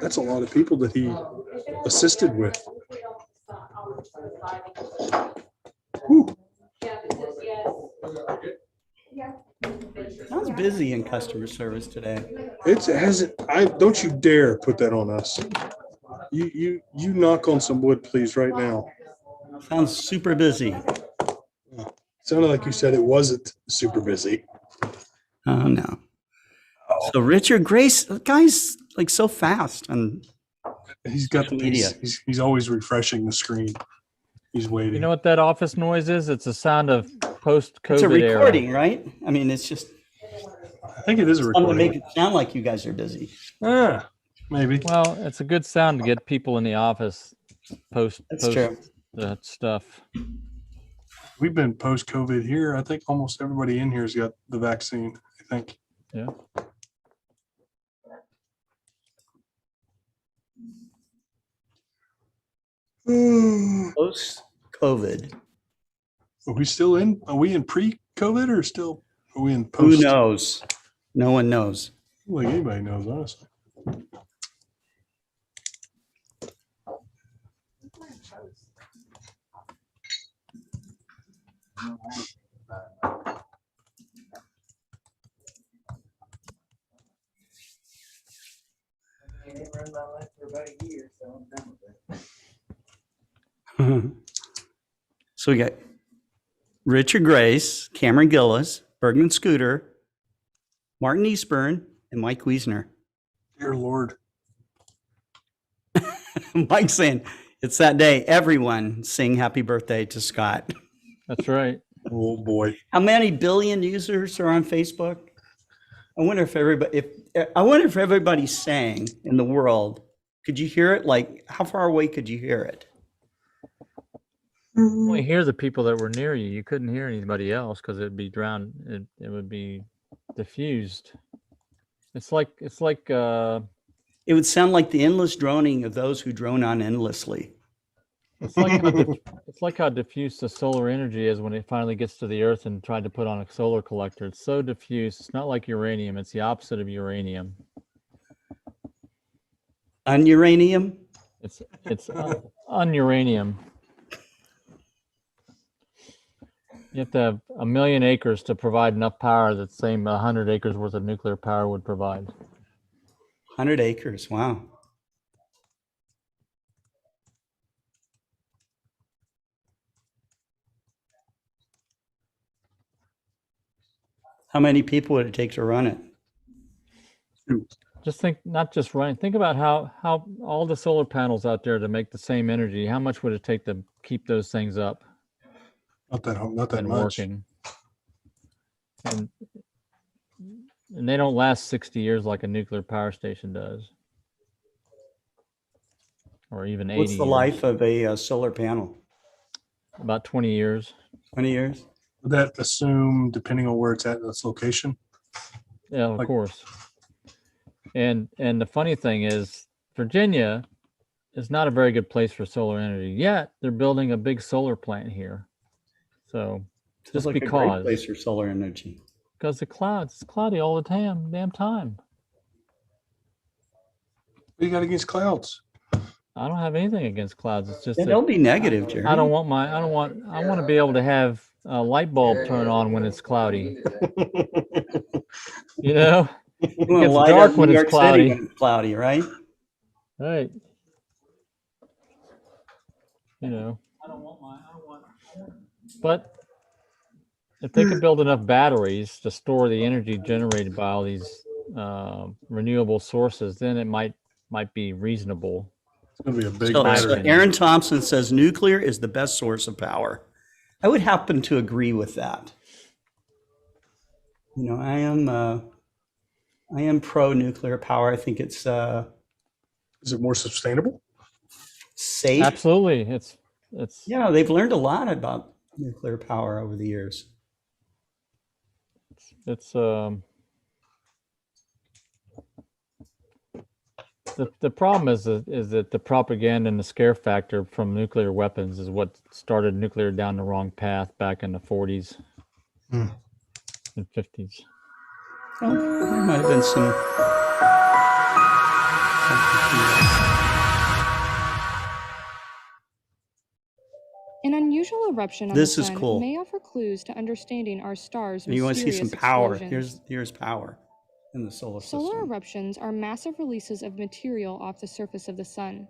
That's a lot of people that he assisted with. Whew. Sounds busy in customer service today. It hasn't. Don't you dare put that on us. You knock on some wood, please, right now. Sounds super busy. Sounded like you said it wasn't super busy. Oh no. So Richard Grace, the guy's like so fast on He's got social media. He's always refreshing the screen. He's waiting. You know what that office noise is? It's a sound of post-COVID It's a recording, era. right? I mean, it's just I think it is a something to recording. make it sound like you guys are busy. Maybe. Well, it's a good sound to get people in the office post True. that stuff. We've been post-COVID here. I think almost everybody in here has got the vaccine, I think. Yeah. Post-COVID. Are we still in? Are we in pre-COVID or still? Are we in post? Who knows? No one knows. Like anybody knows, honestly. So we got Richard Grace, Cameron Gillis, Bergman Scooter, Martin Eastburn, and Mike Wiesner. Dear Lord. Mike's saying, it's that day. Everyone sing happy birthday to Scott. That's right. Oh boy. How many billion users are on Facebook? I wonder if everybody sang in the world. Could you hear it? Like, how far away could you hear it? Only hear the people that were near you. You couldn't hear anybody else because it'd be drowned. It would be diffused. It's like It would sound like the endless droning of those who drone on endlessly. it's like how diffuse the solar energy is when it finally gets to the Earth and tried to put on a solar collector. It's so diffuse. It's not like uranium. It's the opposite of uranium. Unuranium? It's unuranium. You have to have 1 million acres to provide enough power that same 100 acres worth of nuclear power would provide. 100 acres. Wow. How many people would it take to run it? Just think, not just running. Think about how all the solar panels out there to make the same energy. How much would it take to keep those things up Not that and much. working? And they don't last 60 years like a nuclear power station does, or even 80. What's the life of a solar panel? About 20 years. 20 years? Would that assume, depending on where it's at in its location? Yeah, of course. And the funny thing is, Virginia is not a very good place for solar energy. Yet they're building a big solar plant here. So just like a great because place for solar energy. Because the clouds, it's cloudy all the damn time. What do you got against clouds? I don't have anything against clouds. It's just Yeah, that don't be negative, Jerry. I want to be able to have a light bulb turn on when it's cloudy. You know, it You wanna gets light dark up when New it's York City cloudy. when it's cloudy, right? Right. You know. But if they could build enough batteries to store the energy generated by all these renewable sources, then it might be reasonable. It's going to be a big So battery. Aaron Thompson says nuclear is the best source of power. I would happen to agree with that. You know, I am pro nuclear power. I think it's Is it more sustainable? safe. Absolutely. It's Yeah, they've learned a lot about nuclear power over the years. The problem is that the propaganda and the scare factor from nuclear weapons is what started nuclear down the wrong path back in the 40s and 50s. Well, there might have been some unusual eruption on This the is sun cool. may offer clues to understanding our star's You want to see mysterious some power? explosions. Here's power in the solar Solar system. eruptions are massive releases of material off the surface of the sun.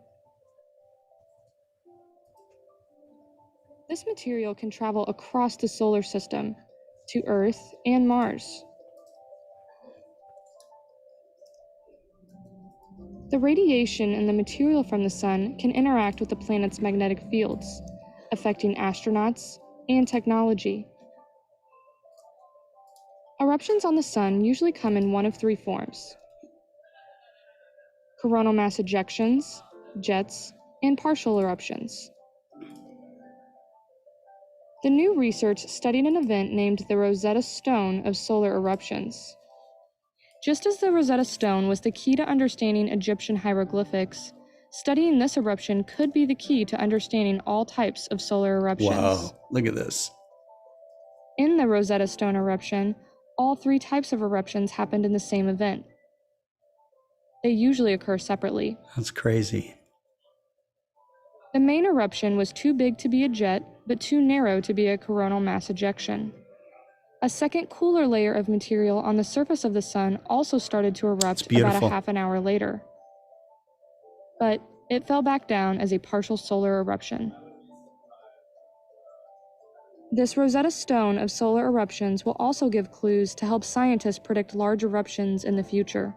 This material can travel across the solar system to Earth and Mars. The radiation and the material from the sun can interact with the planet's magnetic fields, affecting astronauts and technology. Eruptions on the sun usually come in one of three forms: coronal mass ejections, jets, and partial eruptions. The new research studied an event named the Rosetta Stone of solar eruptions. Just as the Rosetta Stone was the key to understanding Egyptian hieroglyphics, studying this eruption could be the key to understanding all types of solar eruptions. Wow, look at this. In the Rosetta Stone eruption, all three types of eruptions happened in the same event. They usually occur separately. That's crazy. The main eruption was too big to be a jet, but too narrow to be a coronal mass ejection. A second cooler layer of material on the surface of the sun also started to erupt about a half an hour later. But it fell back down as a partial solar eruption. This Rosetta Stone of solar eruptions will also give clues to help scientists predict large eruptions in the future.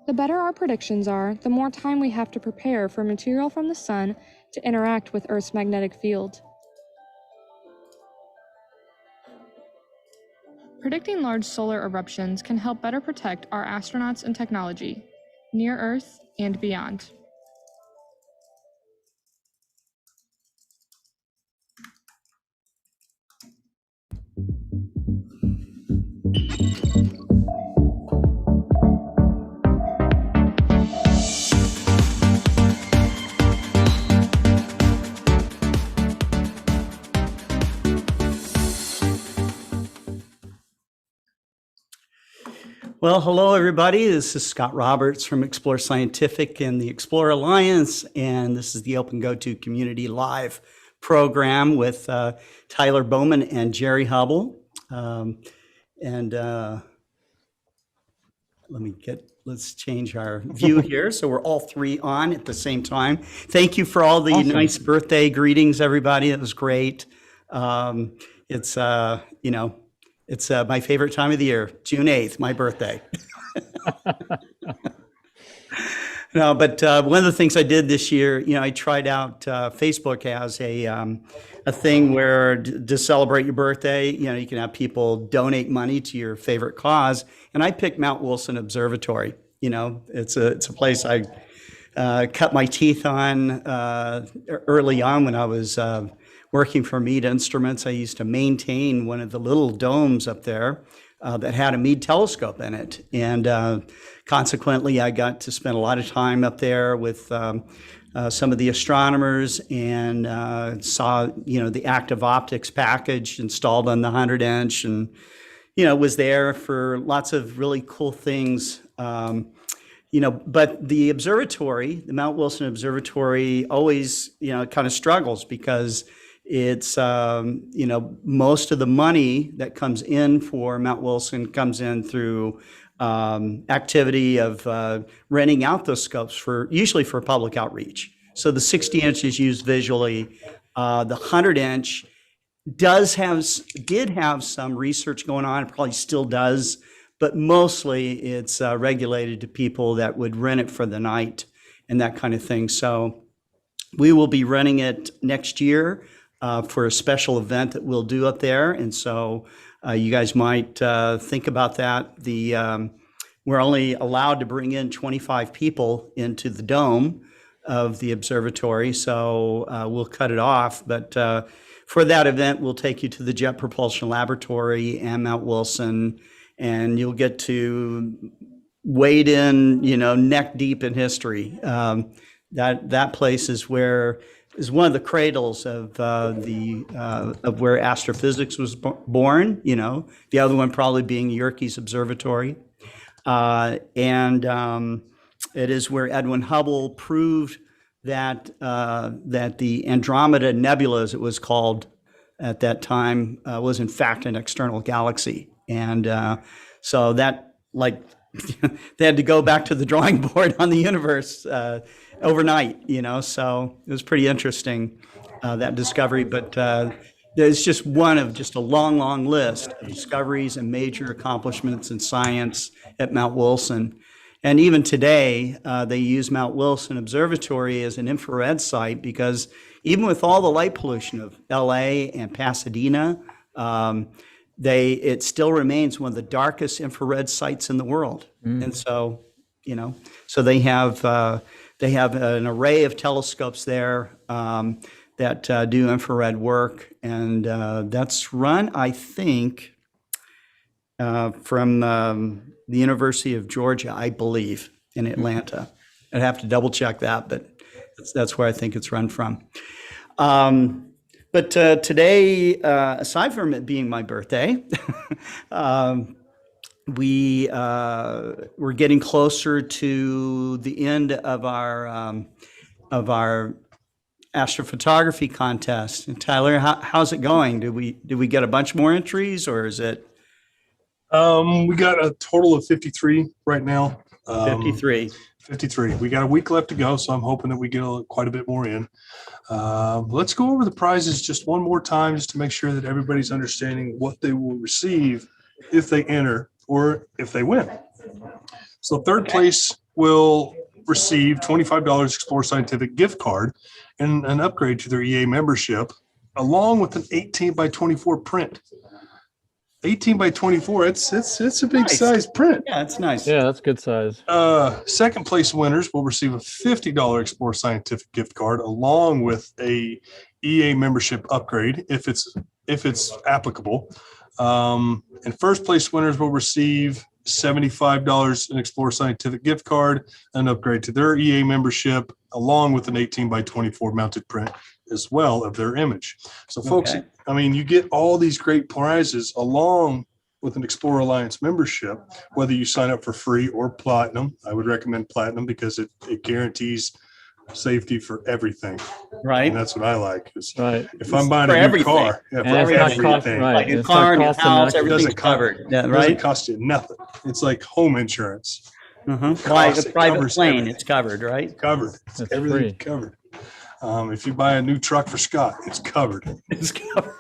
The better our predictions are, the more time we have to prepare for material from the sun to interact with Earth's magnetic field. Predicting large solar eruptions can help better protect our astronauts and technology, near Earth and beyond. Well, hello, everybody. This is Scott Roberts from Explore Scientific and the Explore Alliance, and this is the OpenGOTO Community Live program with Tyler Bowman and Jerry Hubbell. Let's change our view here so we're all three on at the same time. Thank you for all the Awesome. nice birthday greetings, everybody. It was great. It's my favorite time of the year, June 8th, my birthday. No, but one of the things I did this year, I tried out Facebook has a thing where to celebrate your birthday, you can have people donate money to your favorite cause. And I picked Mount Wilson Observatory. It's a place I cut my teeth on early on when I was working for Meade Instruments. I used to maintain one of the little domes up there that had a Meade telescope in it. And consequently, I got to spend a lot of time up there with some of the astronomers and saw, the active optics package installed on the 100-inch and, was there for lots of really cool things. But the observatory, the Mount Wilson Observatory, always, kind of struggles because it's, most of the money that comes in for Mount Wilson comes in through activity of renting out those scopes usually for public outreach. So the 60-inch is used visually. The 100-inch did have some research going on, it probably still does, but mostly it's regulated to people that would rent it for the night and that kind of thing. So we will be running it next year for a special event that we'll do up there. And so you guys might think about that. We're only allowed to bring in 25 people into the dome of the observatory, so we'll cut it off. But for that event, we'll take you to the Jet Propulsion Laboratory and Mount Wilson, and you'll get to wade in, neck deep in history. That place is one of the cradles of where astrophysics was born. The other one probably being Yerkes Observatory, and it is where Edwin Hubble proved that that the Andromeda Nebula, as it was called at that time, was in fact an external galaxy, and so that like they had to go back to the drawing board on the universe overnight, So it was pretty interesting that discovery, but there's just one of just a long, long list of discoveries and major accomplishments in science at Mount Wilson. And even today, they use Mount Wilson Observatory as an infrared site because even with all the light pollution of LA and Pasadena, it still remains one of the darkest infrared sites in the world. And so, so they have an array of telescopes there that do infrared work, and that's run, I think, from the University of Georgia, I believe, in Atlanta. I'd have to double check that, but that's where I think it's run from. But today, aside from it being my birthday, we're getting closer to the end of our astrophotography contest. And Tyler, how's it going? Did we get a bunch more entries, or is it? We got a total of 53 right now. 53. 53. We got a week left to go, so I'm hoping that we get quite a bit more in. Let's go over the prizes just one more time, just to make sure that everybody's understanding what they will receive if they enter or if they win. So third place will receive $25 Explore Scientific gift card and an upgrade to their EA membership, along with an 18 by 24 print. 18 by 24, it's a big Nice. size print. Yeah, it's nice. Yeah, that's good size. Second place winners will receive a $50 Explore Scientific gift card, along with a EA membership upgrade if it's applicable. And first place winners will receive $75 in Explore Scientific gift card, an upgrade to their EA membership, along with an 18 by 24 mounted print as well of their image. So folks, Okay. I mean, you get all these great prizes along with an Explore Alliance membership, whether you sign up for free or platinum. I would recommend platinum because it guarantees safety for everything. Right. And that's what I like. Is Right. if I'm buying For a new everything. car, yeah, And for it's not cost, everything, right. Like your It's not car and your costing house, extra. everything's Doesn't cost- covered. Yeah, it doesn't right? cost you nothing. It's like home insurance. Like It a private covers plane, everything. it's covered, right? Covered. It's That's everything free. covered. If you buy a new truck for Scott, it's covered. It's covered.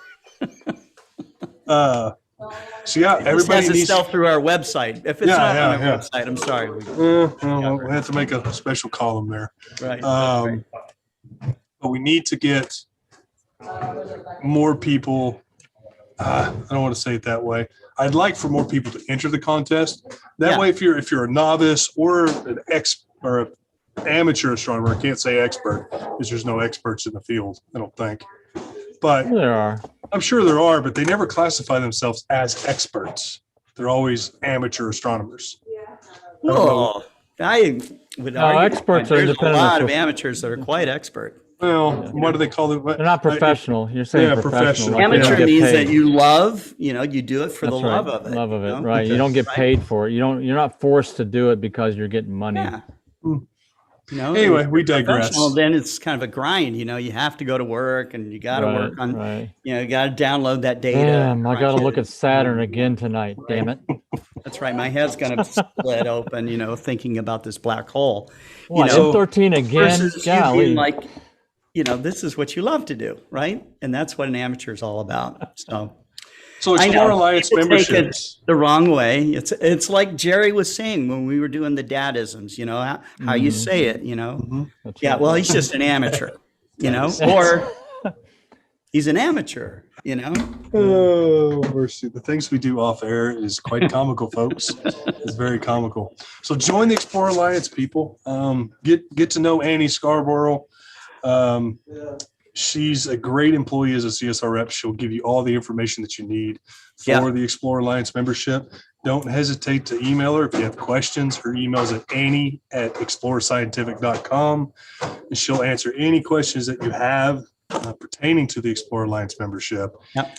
So yeah, This everybody has to needs. sell through our website. If it's Yeah, not yeah, on our yeah. website, I'm sorry. Well, we have to make a special column there. Right. But we need to get more people. I don't want to say it that way. I'd like for more people to enter the contest. That Yeah. way, if you're a novice or an an amateur astronomer, I can't say expert because there's no experts in the field, I don't think. But There are. I'm sure there are, but they never classify themselves as experts. They're always amateur astronomers. Well, I would No, argue experts are there's a independent lot of- of amateurs that are quite expert. Well, what do they call it? They're not professional. You're saying Yeah, professional. professional. like they don't Amateur get means paid. that you love, you do it for That's the right. love of it. Love of it, you know? right? You don't get Right. paid for it. You're not forced to do it because you're getting money. Yeah. Anyway, we digress. Professional, then it's kind of a grind. You have to go to work, and you got to Right, work on. right. You got to download that data. Damn, I got to crunch look it. at Saturn again tonight. Damn it. That's right. My head's gonna split open. Thinking about this black hole. What, know, M13 again? Versus you Golly. being like, this is what you love to do, right? And that's what an amateur is all about. So I Explore know. Alliance People take it memberships. the wrong way. It's like Jerry was saying when we were doing the dadisms. How you say it. That's Yeah. right. Well, he's just an amateur. Or he's an amateur. Oh, mercy. The things we do off air is quite comical, folks. It's very comical. So join the Explore Alliance, people. Get to know Annie Scarborough. She's a great employee as a CSR rep. She'll give you all the information that you need for the Explore Alliance membership. Don't hesitate to email her if you have questions. Her email is at annie@explorescientific.com. And she'll answer any questions that you have pertaining to the Explore Alliance membership. Yep.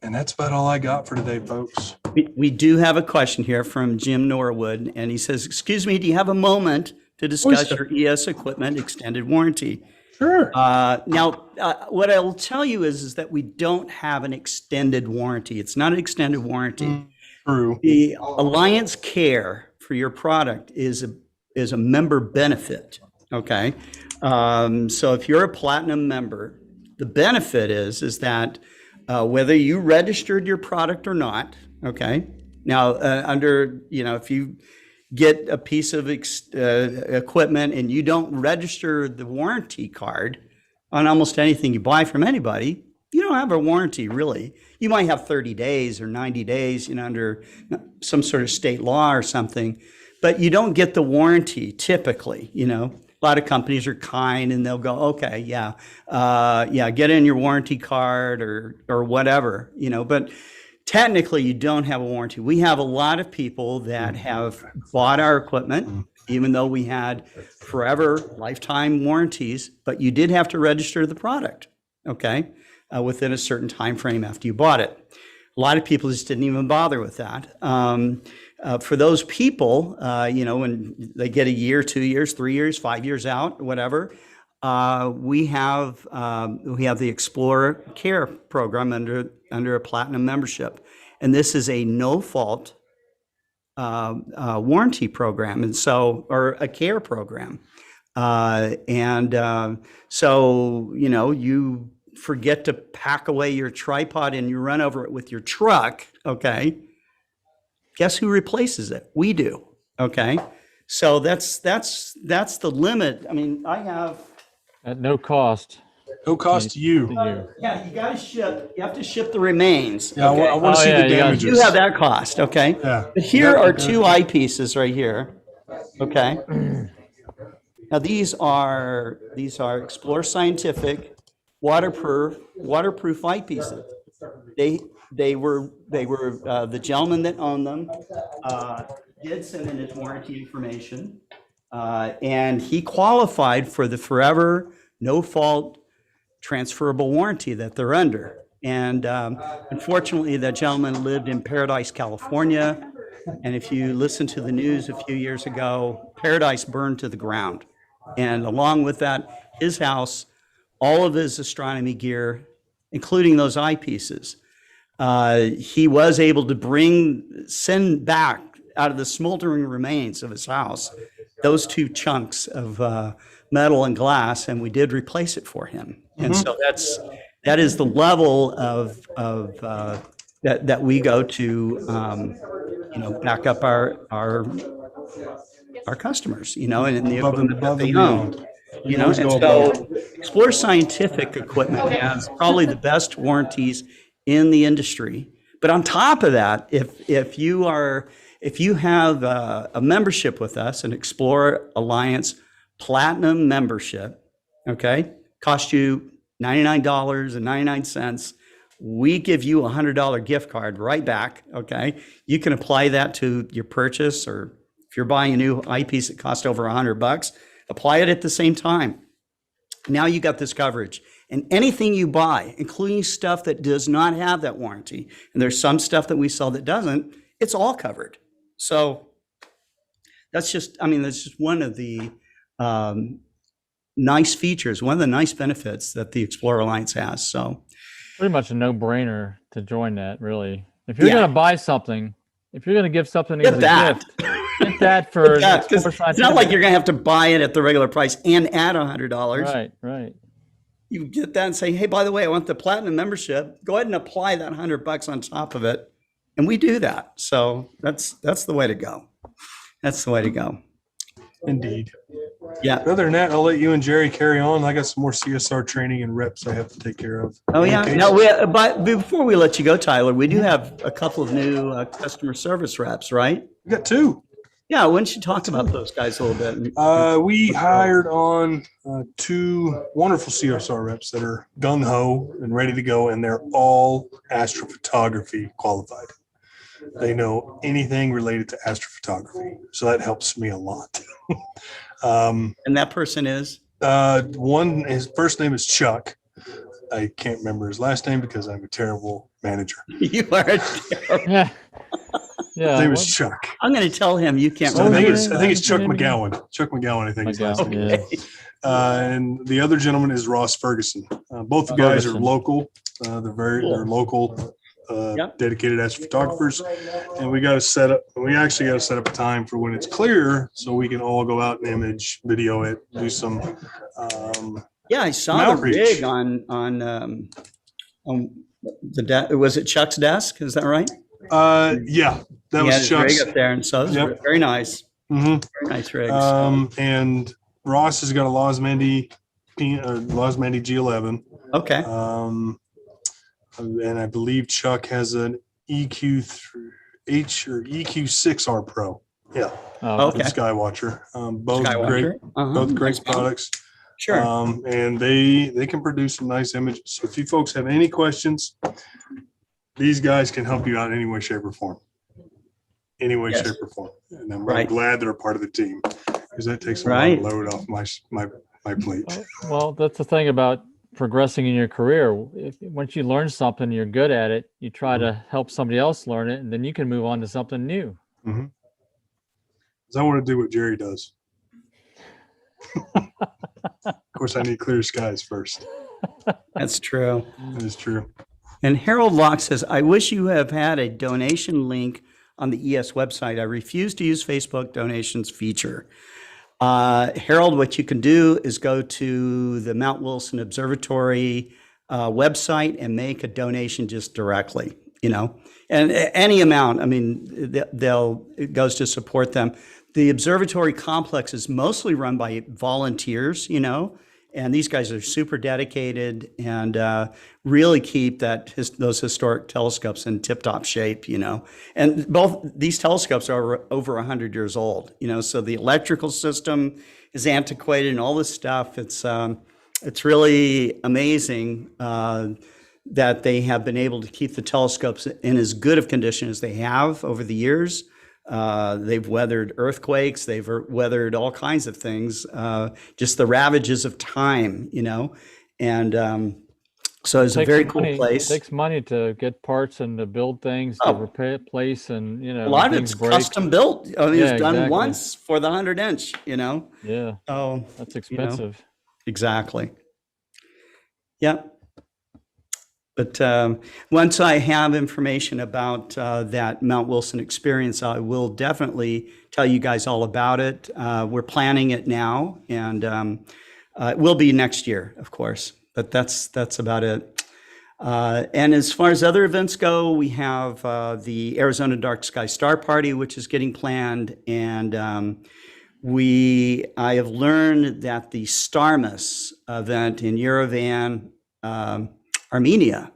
And that's about all I got for today, folks. We do have a question here from Jim Norwood, and he says, "Excuse me, do you have a moment to discuss sure. your ES equipment extended warranty. Sure. Now, what I will tell you is that we don't have an extended warranty. It's not an extended warranty. True. The Alliance Care for your product is a member benefit. Okay, so if you're a platinum member, the benefit is that whether you registered your product or not. Okay, now if you get a piece of equipment and you don't register the warranty card on almost anything you buy from anybody, you don't have a warranty really. You might have 30 days or 90 days, under some sort of state law or something, but you don't get the warranty typically. A lot of companies are kind and they'll go, okay, get in your warranty card or whatever, but technically, you don't have a warranty. We have a lot of people that have bought our equipment, even though we had forever lifetime warranties, but you did have to register the product, okay, within a certain time frame after you bought it. A lot of people just didn't even bother with that. For those people, when they get a year, 2 years, 3 years, 5 years out, whatever, we have the Explorer Care program under a platinum membership, and this is a no-fault warranty program, or a care program, so you forget to pack away your tripod and you run over it with your truck. Okay, guess who replaces it? We do. Okay, so that's the limit. I mean, I have. At no cost. No cost to you. Yeah, you got to ship. You have to ship the remains. Yeah, okay? I want to see the damages. You have that cost, okay? Yeah. But here are two eyepieces right here. Okay. Now these are Explore Scientific waterproof eyepieces. They were the gentleman that owned them did send in his warranty information, and he qualified for the forever no fault transferable warranty that they're under. And unfortunately, that gentleman lived in Paradise, California. And if you listen to the news a few years ago, Paradise burned to the ground. And along with that, his house, all of his astronomy gear, including those eyepieces, he was able to send back out of the smoldering remains of his house those two chunks of metal and glass, and we did replace it for him. And so that is the level of that we go to, back up our customers, and the equipment that they own. And so Explore Scientific equipment has probably the best warranties in the industry. But on top of that, if you have a membership with us, an Explore Alliance Platinum membership, okay, cost you $99.99. We give you a $100 gift card right back, okay? You can apply that to your purchase, or if you're buying a new eyepiece that costs over $100, apply it at the same time. Now you got this coverage. And anything you buy, including stuff that does not have that warranty, and there's some stuff that we sell that doesn't, it's all covered. So that's just one of the nice features, one of the nice benefits that the Explorer Alliance has. So pretty much a no-brainer to join that, really. If you're going to buy something, if you're going to give something as a gift, get that for it's not like you're going to have to buy it at the regular price and add $100. Right. You get that and say, hey, by the way, I want the platinum membership. Go ahead and apply that $100 on top of it. And we do that. So that's the way to go. That's the way to go. Indeed. Yeah. Other than that, I'll let you and Jerry carry on. I got some more CSR training and reps I have to take care of. Oh, yeah. Now, but before we let you go, Tyler, we do have a couple of new customer service reps, right? We got two. Yeah. Why don't you talk about those guys a little bit? We hired on two wonderful CSR reps that are gung-ho and ready to go, and they're all astrophotography qualified. They know anything related to astrophotography, so that helps me a lot. And that person is? His first name is Chuck. I can't remember his last name because I'm a terrible manager. You are terrible. Yeah. His name is what- Chuck. I'm going to tell him you can't So I think remember. it's Chuck McGowan. Chuck McGowan, I think his last name. McGowan, Okay. And the other gentleman is Ross Ferguson. Both the guys are Ferguson. local. They're Cool. local, Yep. dedicated astrophotographers. And we actually got to set up a time for when it's clear so we can all go out and image, video it, do some. Yeah, I saw Mount the Reach. rig on was it Chuck's desk? Is that right? Yeah, that He had was his Chuck's. rig up there, and so it was Yep. very nice. Mhm. Very nice rig. And Ross has got a Losmandy G11. Okay. And I believe Chuck has an EQ3H or EQ6R Pro. Yeah, Oh, Okay. the Skywatcher. Both great, Skywatcher. Uh-huh. both great Nice mount. products. Sure. And they can produce some nice images. So if you folks have any questions, these guys can help you out in any way, shape, or form. Any way, Yes. shape, or form. And I'm Right. glad they're a part of the team because that takes a Right. lot of load off my plate. Well, that's the thing about progressing in your career. Once you learn something, you're good at it, you try to help somebody else learn it, and then you can move on to something new. Mm-hmm. 'Cause I want to do what Jerry does. Of course, I need clear skies first. That's true. That is true. And Harold Locke says, I wish you have had a donation link on the ES website. I refuse to use Facebook donations feature. Harold, what you can do is go to the Mount Wilson Observatory website and make a donation just directly, and any amount. I mean, it goes to support them. The observatory complex is mostly run by volunteers, and these guys are super dedicated and really keep those historic telescopes in tip-top shape, And both these telescopes are over 100 years old, so the electrical system is antiquated and all this stuff. It's really amazing that they have been able to keep the telescopes in as good of condition as they have over the years. They've weathered earthquakes, they've weathered all kinds of things, just the ravages of time, and so it's a very cool place. It takes money to get parts and to build things, to replace, and a lot of it's custom built. I mean, it's done exactly. once for the 100-inch, Yeah, So that's expensive. exactly. Yeah. But once I have information about that Mount Wilson experience, I will definitely tell you guys all about it. We're planning it now, and it will be next year, of course. But that's about it. And as far as other events go, we have the Arizona Dark Sky Star Party, which is getting planned, and I have learned that the Starmus event in Yerevan, Armenia,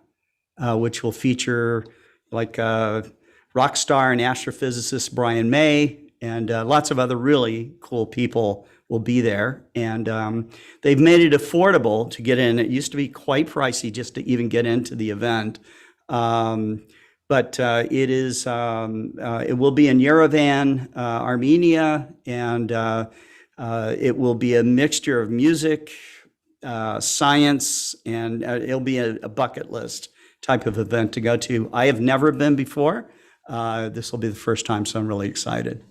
which will feature rock star and astrophysicist Brian May and lots of other really cool people will be there. And they've made it affordable to get in. It used to be quite pricey just to even get into the event. But it will be in Yerevan, Armenia, and it will be a mixture of music, science, and it'll be a bucket list type of event to go to. I have never been before. This will be the first time, so I'm really excited.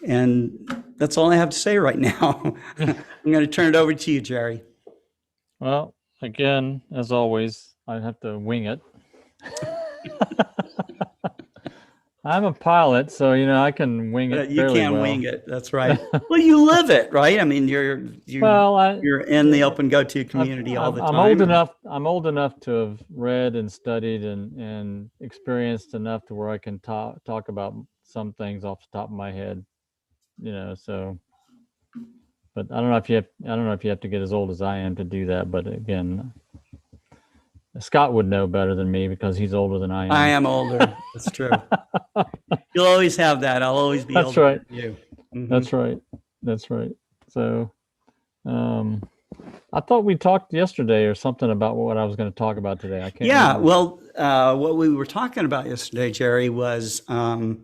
And that's all I have to say right now. I'm going to turn it over to you, Jerry. Well, again, as always, I have to wing it. I'm a pilot, so I can wing it. You fairly can well. wing it. That's right. Well, you live it, right? I mean, you're in the OpenGOTO community all the time. I'm old enough to have read and studied and experienced enough to where I can talk about some things off the top of my head. So. But I don't know if you have to get as old as I am to do that. But again, Scott would know better than me because he's older than I am. I am older. That's true. You'll always have that. I'll always be That's older right. than you. Mhm. That's right. So, I thought we talked yesterday or something about what I was going to talk about today. I can't. Yeah. remember. Well, what we were talking about yesterday, Jerry, was you're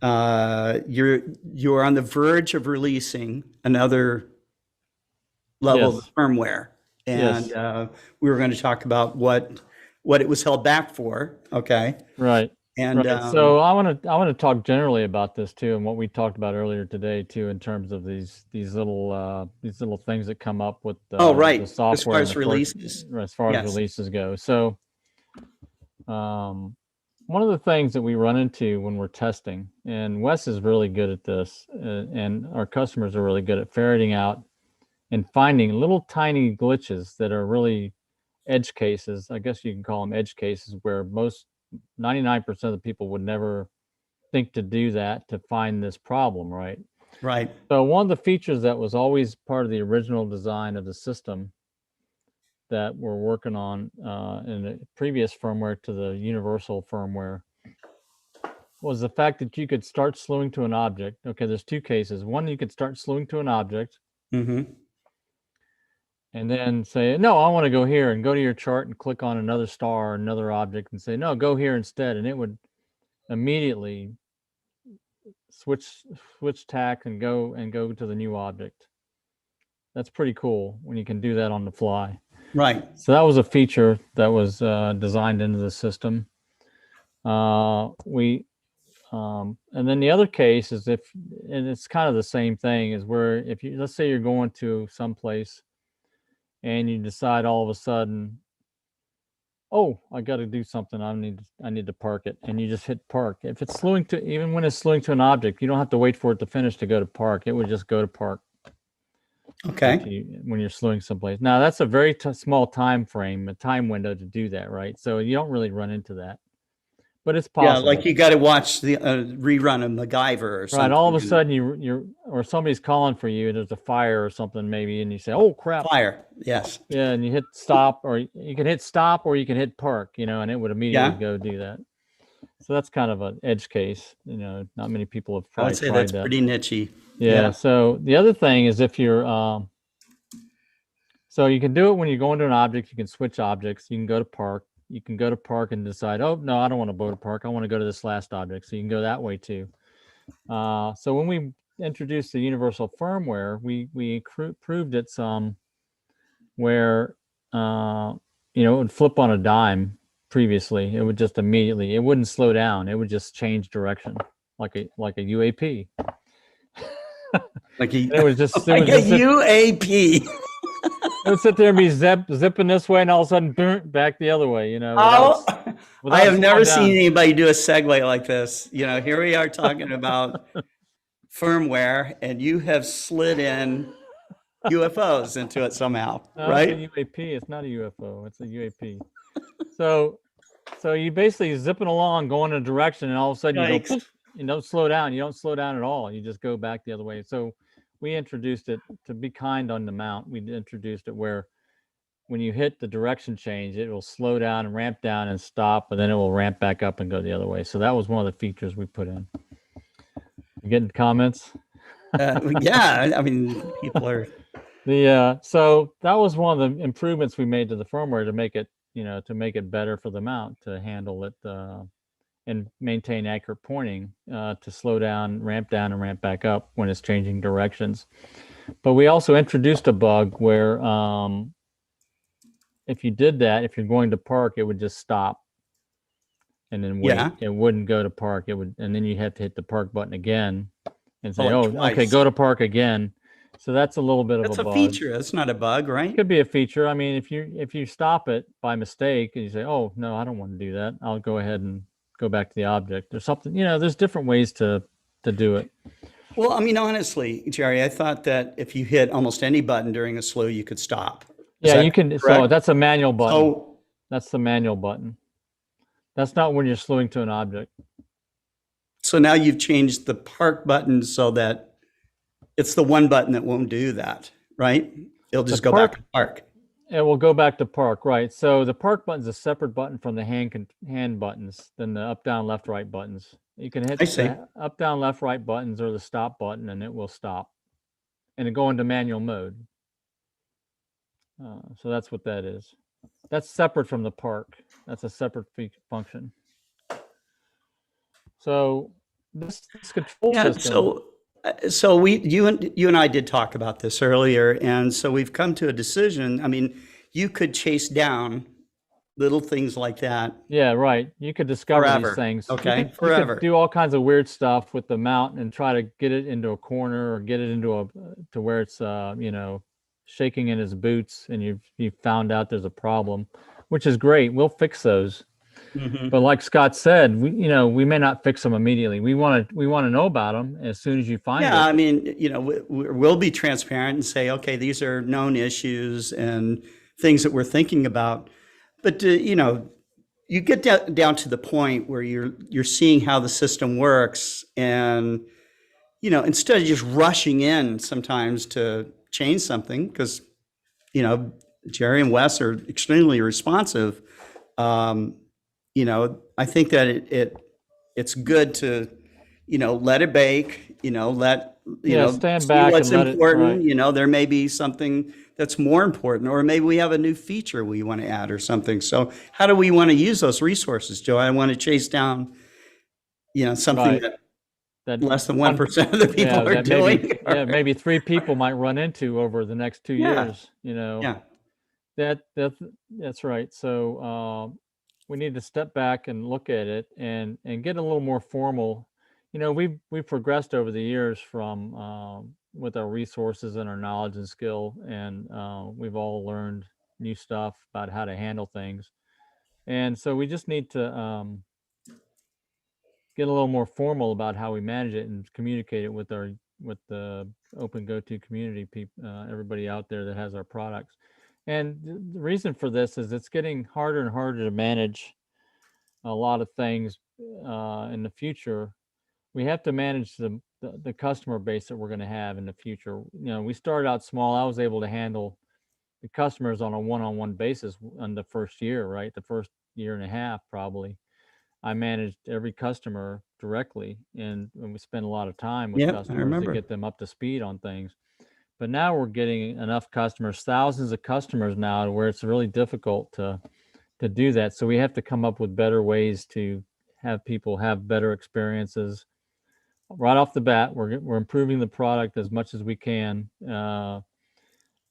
on the verge of releasing another level Yes. of firmware, and Yes. we were going to talk about what it was held back for. Okay. Right. And Right. So I want to talk generally about this too, and what we talked about earlier today too, in terms of these little things that come up with oh, right. the As far software and as releases. as far as Yes. releases go. So one of the things that we run into when we're testing, and Wes is really good at this, and our customers are really good at ferreting out and finding little tiny glitches that are really edge cases. I guess you can call them edge cases, where 99% of the people would never think to do that to find this problem, right? Right. So one of the features that was always part of the original design of the system that we're working on in the previous firmware to the universal firmware was the fact that you could start slewing to an object. Okay, there's two cases. One, you could start slewing to an object Mm-hmm. and then say, no, I want to go here, and go to your chart and click on another star or another object and say, no, go here instead. And it would immediately switch tack and go to the new object. That's pretty cool when you can do that on the fly. Right. So that was a feature that was designed into the system. And then the other case is and it's kind of the same thing, is where if you, let's say you're going to some place and you decide all of a sudden, oh, I got to do something. I need to park it. And you just hit park. If it's even when it's slewing to an object, you don't have to wait for it to finish to go to park. It would just go to park. Okay. When you're slewing someplace. Now that's a very small time frame, a time window to do that, right? So you don't really run into that, but it's possible. Yeah, like you got to watch the rerun of MacGyver or something. Right. All of a sudden or somebody's calling for you, and there's a fire or something maybe, and you say, oh crap. Fire. Yes. Yeah. And you hit stop, or you can hit stop, or you can hit park, and it would immediately go do that. So that's kind of an edge case. Not many people have probably I would say tried that's that. pretty nichey. Yeah. So the other thing is, if you're, so you can do it when you go into an object. You can switch objects. You can go to park. You can go to park and decide, oh no, I don't want to go to park. I want to go to this last object. So you can go that way too. So when we introduced the universal firmware, we proved it some where it would flip on a dime. Previously, it would just immediately, it wouldn't slow down. It would just change direction like a UAP. Like it was just UAP. It would sit there and be zipping this way, and all of a sudden back the other way. I have never seen anybody do a segue like this. Here we are talking about firmware, and you have slid in UFOs into it somehow, right? It's a UAP. It's not a UFO. It's a UAP. So you basically zipping along, going in a direction, and all of a sudden you go, poof, you don't slow down. You don't slow down at all. You just go back the other way. So we introduced it to be kind on the mount. We introduced it where when you hit the direction change, it will slow down and ramp down and stop, and then it will ramp back up and go the other way. So that was one of the features we put in. You getting comments? Yeah, I mean, people are. So that was one of the improvements we made to the firmware to make it better for the mount to handle it and maintain accurate pointing, to slow down, and ramp back up when it's changing directions. But we also introduced a bug where if you did that, if you're going to park, it would just stop and then wait. Yeah. It wouldn't go to park. And then you have to hit the park button again and say, twice. Okay, go to park again. So that's a little bit of a bug. That's a feature. That's not a bug, right? It could be a feature. I mean, if you stop it by mistake and you say, oh no, I don't want to do that, I'll go ahead and go back to the object or something. There's different ways to do it. Well, I mean, honestly, Jerry, I thought that if you hit almost any button during a slew, you could stop. Yeah, you can. Correct? So that's a manual button. Oh, that's the manual button. That's not when you're slewing to an object. So now you've changed the park button so that it's the one button that won't do that, right? It'll just go back to park. It will go back to park, right? So the park button is a separate button from the hand buttons than the up, down, left, right buttons. You can hit the up, down, left, right buttons or the stop button, and it will stop, and it go into manual mode. So that's what that is. That's separate from the park. That's a separate function. So this control system. So you and I did talk about this earlier, and so we've come to a decision. I mean, you could chase down little things like that. Yeah, right. You could discover Forever. these things. Okay, You could forever. do all kinds of weird stuff with the mount and try to get it into a corner or get it into to where it's shaking in his boots, and you found out there's a problem, which is great. We'll fix those. Mhm. But like Scott said, we may not fix them immediately. We want to know about them as soon as you find Yeah, it. I mean, we'll be transparent and say, okay, these are known issues and things that we're thinking about. But you get down to the point where you're seeing how the system works, and instead of just rushing in sometimes to change something, because Jerry and Wes are extremely responsive. I think that it's good to let it bake, Stand see back what's and let it. important. Right. There may be something that's more important, or maybe we have a new feature we want to add or something. So how do we want to use those resources, Joe? I want to chase down, something Right. that less than 1% of the people are doing. Maybe 3 people might run into over the next 2 years. Yeah. That's right. So we need to step back and look at it and get a little more formal. We've progressed over the years from with our resources and our knowledge and skill, and we've all learned new stuff about how to handle things. And so we just need to get a little more formal about how we manage it and communicate it with the OpenGOTO community people, everybody out there that has our products. And the reason for this is it's getting harder and harder to manage a lot of things in the future. We have to manage the customer base that we're going to have in the future. We started out small. I was able to handle the customers on a one-on-one basis on the first year, right? The first year and a half, probably. I managed every customer directly, and we spent a lot of time with customers to get them up to speed on things. But now we're getting enough customers, thousands of customers now, to where it's really difficult to do that. So we have to come up with better ways to have people have better experiences. Right off the bat, we're improving the product as much as we can.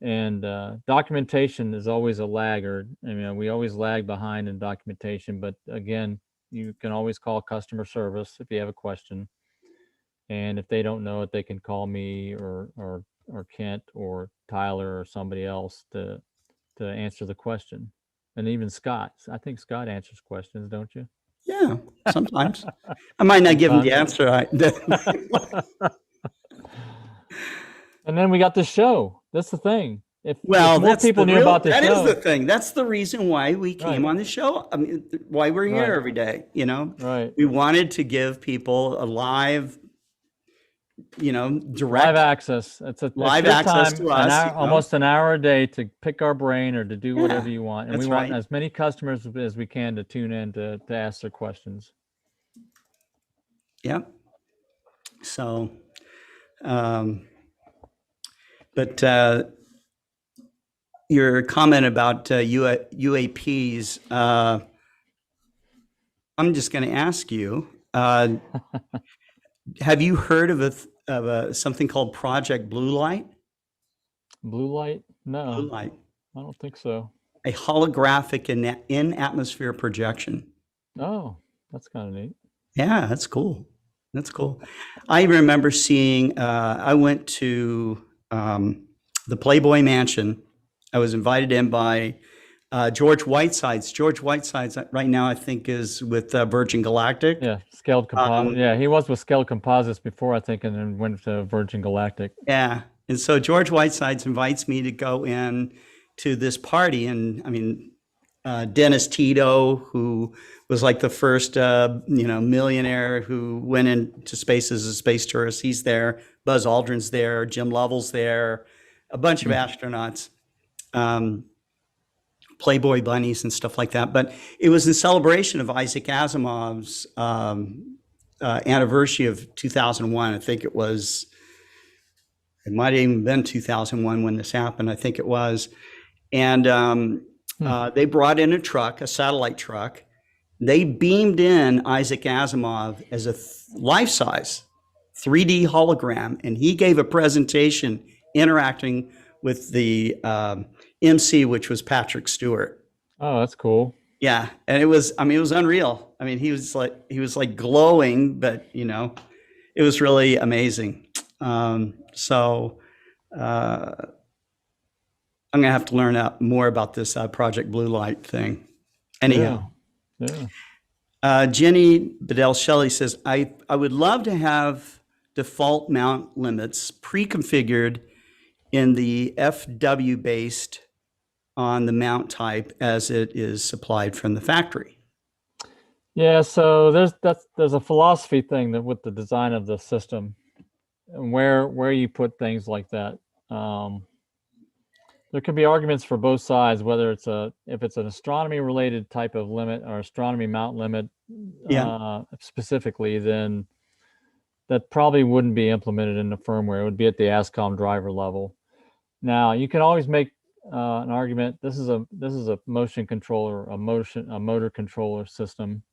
And documentation is always a laggard. We always lag behind in documentation, but again, you can always call customer service if you have a question. And if they don't know it, they can call me or Kent or Tyler or somebody else to answer the question. And even Scott. I think Scott answers questions, don't you? Yeah, sometimes. I might not give them the answer. And then we got the show. That's the thing. If more people knew about the show. That is the thing. That's the reason why we came on the show. I mean, why we're here every day, Right. We wanted to give people a live, direct live access. It's a live access to us. Almost an hour a day to pick our brain or to do whatever you want. And we want as many customers as we can to tune in to ask their questions. Yep. So, but your comment about UAPs, I'm just going to ask you, have you heard of something called Project Blue Light? Blue Light? No. Blue Light. I don't think so. A holographic in-atmosphere projection. Oh, that's kind of neat. Yeah, that's cool. That's cool. I remember seeing, I went to the Playboy Mansion. I was invited in by George Whitesides. George Whitesides right now, I think, is with Virgin Galactic. Yeah, Scaled Composites. Yeah, he was with Scaled Composites before, I think, and then went to Virgin Galactic. Yeah, and so George Whitesides invites me to go in to this party, and I mean, Dennis Tito, who was like the first, millionaire who went into space as a space tourist. He's there. Buzz Aldrin's there. Jim Lovell's there. A bunch of astronauts. Playboy bunnies and stuff like that. But it was in celebration of Isaac Asimov's anniversary of 2001. I think it might have even been 2001 when this happened. I think it was. And they brought in a truck, a satellite truck. They beamed in Isaac Asimov as a life-size 3D hologram, and he gave a presentation interacting with the MC, which was Patrick Stewart. Oh, that's cool. Yeah, and it was, I mean, it was unreal. I mean, he was like glowing, but it was really amazing. So I'm gonna have to learn out more about this Project Blue Light thing. Anyhow, Yeah. Jenny Bedell Shelley says, I would love to have default mount limits pre-configured in the FW based on the mount type as it is supplied from the factory. Yeah, so there's a philosophy thing that with the design of the system and where you put things like that. There can be arguments for both sides, whether if it's an astronomy related type of limit or astronomy mount limit specifically, then that probably wouldn't be implemented in the firmware. It would be at the ASCOM driver level. Now you can always make an argument. This is a motion controller, a motor controller system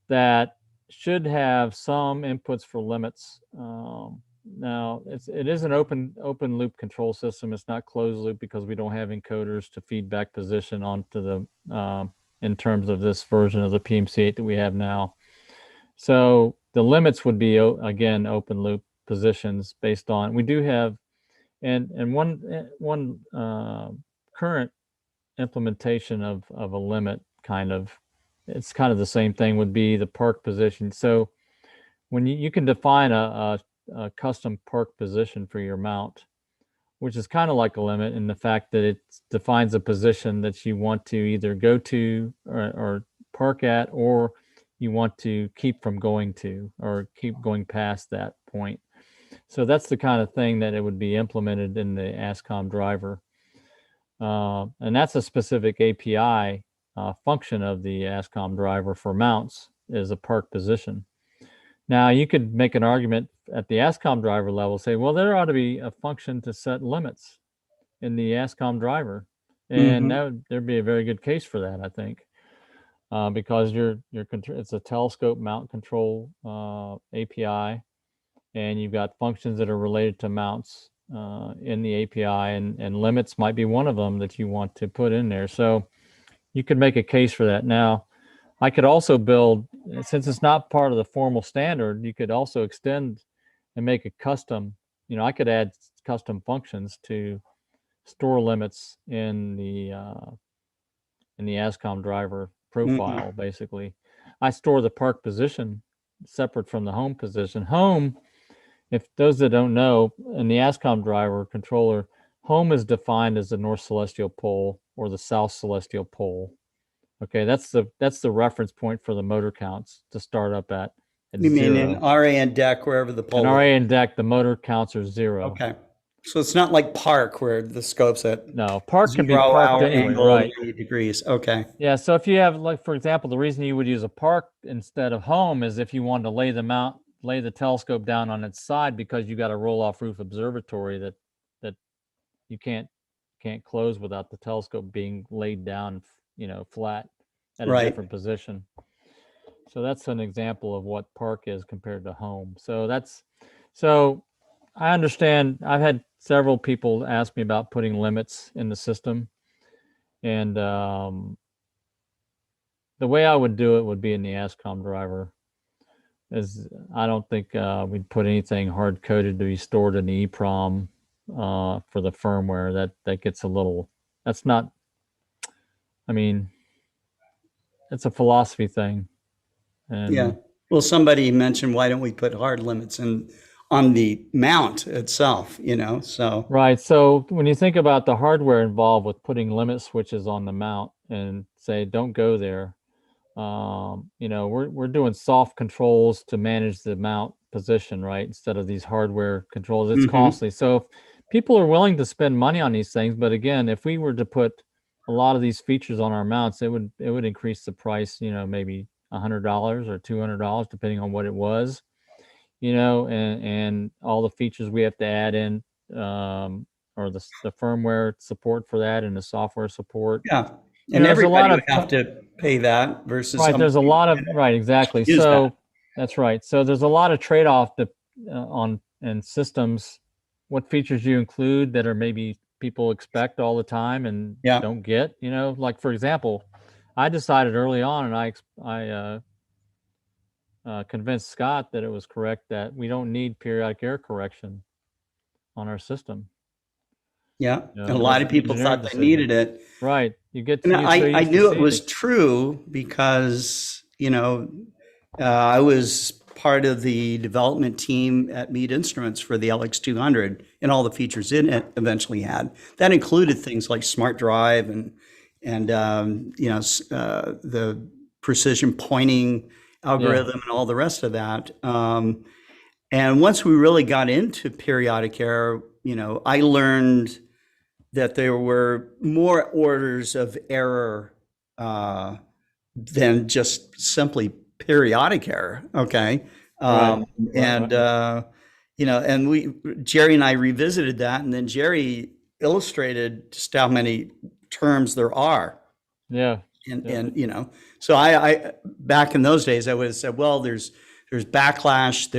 that should have some inputs for limits. Now it is an open loop control system. It's not closed loop because we don't have encoders to feedback position onto the in terms of this version of the PMC8 that we have now. So the limits would be again open loop positions based on, we do have, and one current implementation of a limit it's kind of the same thing would be the park position. So when you can define a custom park position for your mount, which is kind of like a limit in the fact that it defines a position that you want to either go to or park at, or you want to keep from going to or keep going past that point. So that's the kind of thing that it would be implemented in the ASCOM driver. And that's a specific API function of the ASCOM driver for mounts, is a park position. Now you could make an argument at the ASCOM driver level, say, well, there ought to be a function to set limits in the ASCOM driver. And there'd be a very good case for that, I think, because it's a telescope mount control API, and you've got functions that are related to mounts in the API, and limits might be one of them that you want to put in there. So you could make a case for that. Now, I could also build, since it's not part of the formal standard, you could also extend and make a custom, I could add custom functions to store limits in the ASCOM driver profile, basically. I store the park position separate from the home position. Home, if those that don't know, in the ASCOM driver controller, home is defined as the north celestial pole or the south celestial pole. Okay, that's the reference point for the motor counts to start up at You mean 0. in RA and deck, wherever the pole In is? RA and deck, the motor counts are 0. Okay. So it's not like park where the scope's at No, park can be 0 parked hour anyway, angle, right? 80 degrees. Okay. Yeah, so if you have, like, for example, the reason you would use a park instead of home is if you wanted to lay the telescope down on its side, because you got a roll-off roof observatory that you can't close without the telescope being laid down, flat at a different position. So that's an example of what park is compared to home. So I understand. I've had several people ask me about putting limits in the system, and the way I would do it would be in the ASCOM driver. I don't think we'd put anything hard coded to be stored in the EEPROM for the firmware. That gets a little. That's not. I mean, it's a philosophy thing. And Well, somebody mentioned, why don't we put hard limits on the mount itself, so. Right. So when you think about the hardware involved with putting limit switches on the mount and say, don't go there, we're doing soft controls to manage the mount position, right? Instead of these hardware controls, it's costly. So if people are willing to spend money on these things, but again, if we were to put a lot of these features on our mounts, it would increase the price, maybe $100 or $200, depending on what it was, and all the features we have to add in, or the firmware support for that and the software support. Yeah. And everybody would have to pay that versus. Right. There's a lot of, right. Exactly. So that's right. So there's a lot of trade-off on systems, what features you include that are maybe people expect all the time and don't get, like, for example, I decided early on, and I convinced Scott that it was correct that we don't need periodic error correction on our system. Yeah, You and a know, lot that's of an people engineering thought they decision. needed it. Right. You get And to you're so I used to knew it seeing was it. true because, I was part of the development team at Mead Instruments for the LX200 and all the features in it eventually had. That included things like smart drive and the precision pointing algorithm and all the rest of that. And once we really got into periodic error, I learned that there were more orders of error than just simply periodic error. Okay. Right. And, and Jerry and I revisited that, and then Jerry illustrated just how many terms there are. Yeah. And so I back in those days, I would have said, well, there's backlash,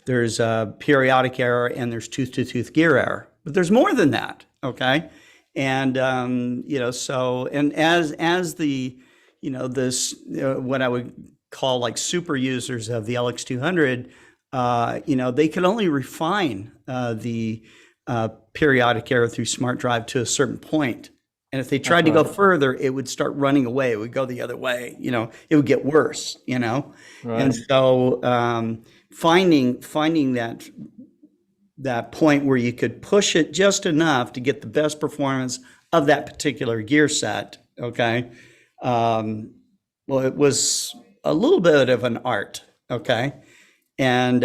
there's periodic error, and there's tooth-to-tooth gear error. But there's more than that, okay? And so and as the this what I would call like super users of the LX200, they can only refine the periodic error through smart drive to a certain point. And if they tried to go further, it would start running away. It would go the other way. It would get worse. Right. And so finding that point where you could push it just enough to get the best performance of that particular gear set. Okay. Well, it was a little bit of an art. Okay. And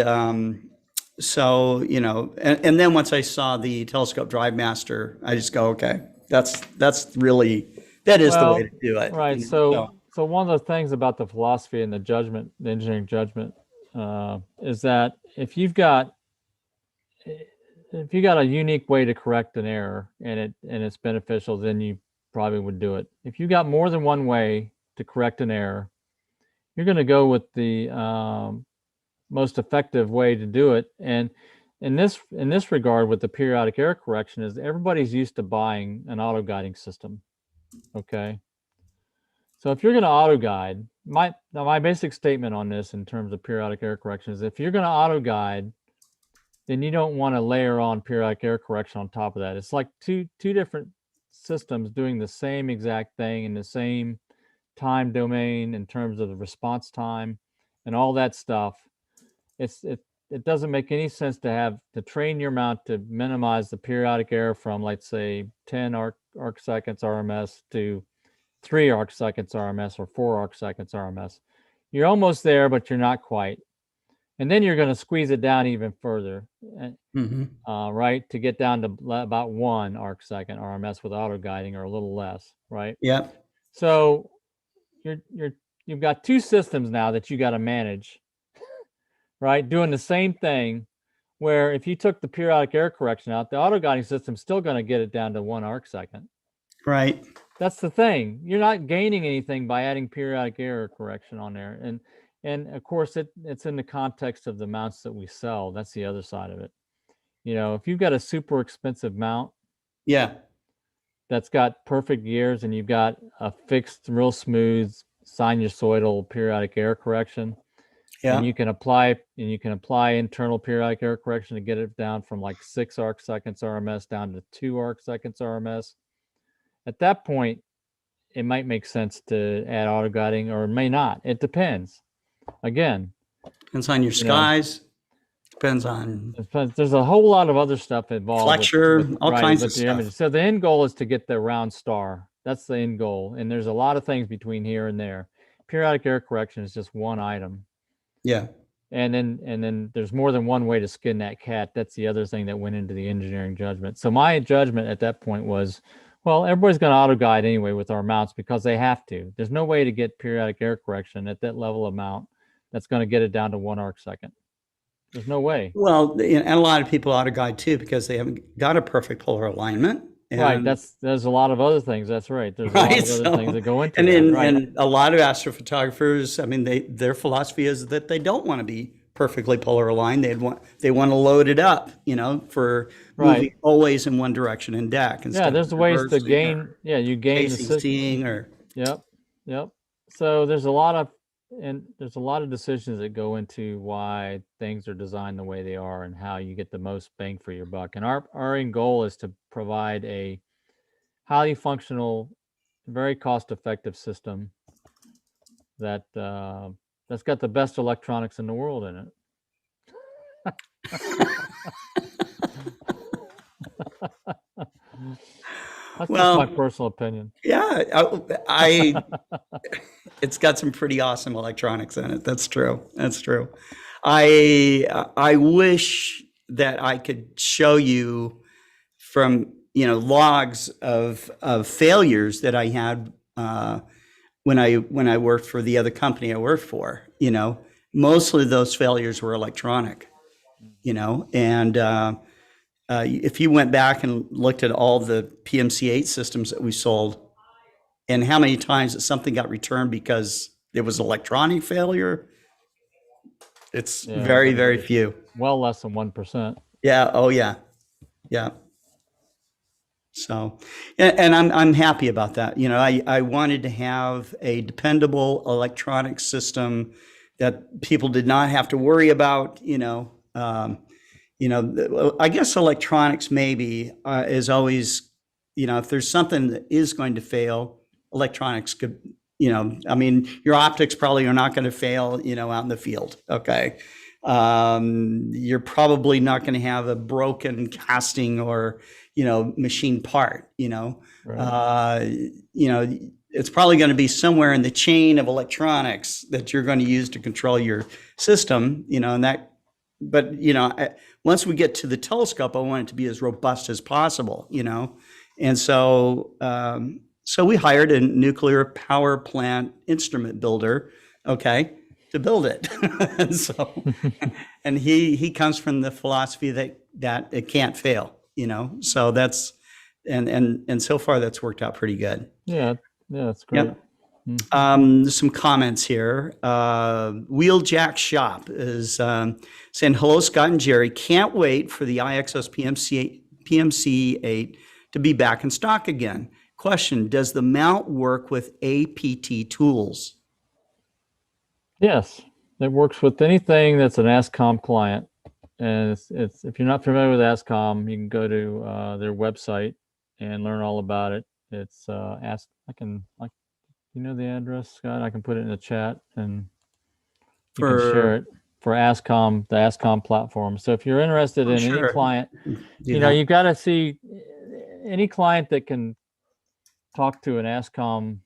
so, and then once I saw the telescope drive master, I just go, okay, that is the way to do it. Right. So one of the things about the philosophy and the judgment, the engineering judgment, is that if you've got a unique way to correct an error and it's beneficial, then you probably would do it. If you got more than one way to correct an error, you're going to go with the most effective way to do it. And in this regard, with the periodic error correction, is everybody's used to buying an auto guiding system. Okay. So if you're going to auto guide, my basic statement on this in terms of periodic error correction is if you're going to auto guide, then you don't want to layer on periodic error correction on top of that. It's like two different systems doing the same exact thing in the same time domain in terms of the response time and all that stuff. It doesn't make any sense to train your mount to minimize the periodic error from, let's say, 10 arc seconds RMS to 3 arc seconds RMS or 4 arc seconds RMS. You're almost there, but you're not quite. And then you're going to squeeze it down even further, right, to get down to about 1 arc second RMS with auto guiding, or a little less, right? Yeah. So you've got two systems now that you got to manage, right? Doing the same thing, where if you took the periodic error correction out, the auto guiding system's still going to get it down to 1 arc second. Right. That's the thing. You're not gaining anything by adding periodic error correction on there. And of course, it's in the context of the mounts that we sell. That's the other side of it. If you've got a super expensive mount, that's got perfect gears, and you've got a fixed, real smooth sinusoidal periodic error correction, and you can apply internal periodic error correction to get it down from like 6 arc seconds RMS down to 2 arc seconds RMS. At that point, it might make sense to add auto guiding, or it may not. It depends. Again, depends on your skies. Depends on. There's a whole lot of other stuff involved. Flexure, all kinds of stuff. Image. So the end goal is to get the round star. That's the end goal. And there's a lot of things between here and there. Periodic error correction is just one item. Yeah. And then there's more than one way to skin that cat. That's the other thing that went into the engineering judgment. So my judgment at that point was, well, everybody's going to auto guide anyway with our mounts because they have to. There's no way to get periodic error correction at that level of mount that's going to get it down to 1 arc second. There's no way. Well, and a lot of people auto guide too because they haven't got a perfect polar alignment. Right. There's a lot of other things. That's right. There's a lot of other things that go into it. Right. And a lot of astrophotographers, I mean, their philosophy is that they don't want to be perfectly polar aligned. They want to load it up, for moving always in one direction in deck. Yeah, there's ways to gain. Yeah, you gain seeing or Yep. Yep. So there's a lot of decisions that go into why things are designed the way they are and how you get the most bang for your buck. And our end goal is to provide a highly functional, very cost-effective system that that's got the best electronics in the world in it. That's just my personal opinion. Yeah, it's got some pretty awesome electronics in it. That's true. That's true. I wish that I could show you from logs of failures that I had when I worked for the other company I worked for. Mostly those failures were electronic. And if you went back and looked at all the PMC8 systems that we sold, and how many times that something got returned because there was electronic failure, it's very, very few. Well, less than 1%. Yeah. Oh, yeah. Yeah. So, and I'm happy about that. I wanted to have a dependable electronic system that people did not have to worry about. I guess electronics maybe is always, if there's something that is going to fail, electronics could, your optics probably are not going to fail, out in the field. Okay. You're probably not going to have a broken casting or, machine part, Right. It's probably going to be somewhere in the chain of electronics that you're going to use to control your system, but once we get to the telescope, I want it to be as robust as possible, and so we hired a nuclear power plant instrument builder, okay, to build it. And so, and he comes from the philosophy that it can't fail, so that's, and so far that's worked out pretty good. Yeah, that's great. Yep. Some comments here. Wheeljack Shop is saying, hello, Scott and Jerry. Can't wait for the IXOS PMC8 to be back in stock again. Question, does the mount work with APT tools? Yes, it works with anything that's an ASCOM client. And it's if you're not familiar with ASCOM, you can go to their website and learn all about it. It's you know the address, Scott? I can put it in the chat and you can share it for ASCOM, the ASCOM platform. So if you're interested in any client, you've got to see any client that can talk to an ASCOM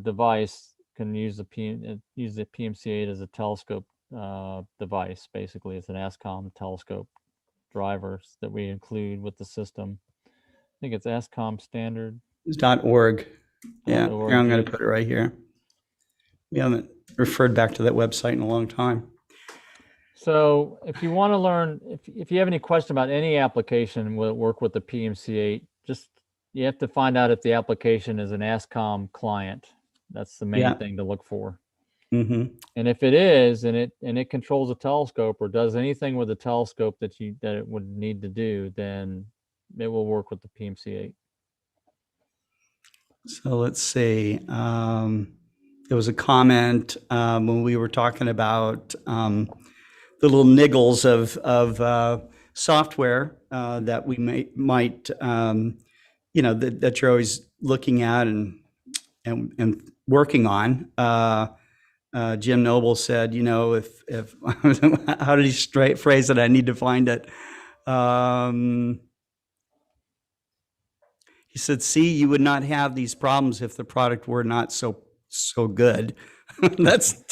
device can use the PMC8 as a telescope device. Basically, it's an ASCOM telescope drivers that we include with the system. I think it's ASCOM standard. .org. Yeah, here, I'm going to put it right here. We haven't referred back to that website in a long time. So if you want to learn, if you have any question about any application, will it work with the PMC8? You have to find out if the application is an ASCOM client. That's the main thing to look for. Mm-hmm. And if it is, and it controls a telescope or does anything with the telescope that it would need to do, then it will work with the PMC8. So let's see. There was a comment when we were talking about the little niggles of software that we might that you're always looking at and working on. Jim Noble said, if how did he phrase it? I need to find it. He said, see, you would not have these problems if the product were not so good. That's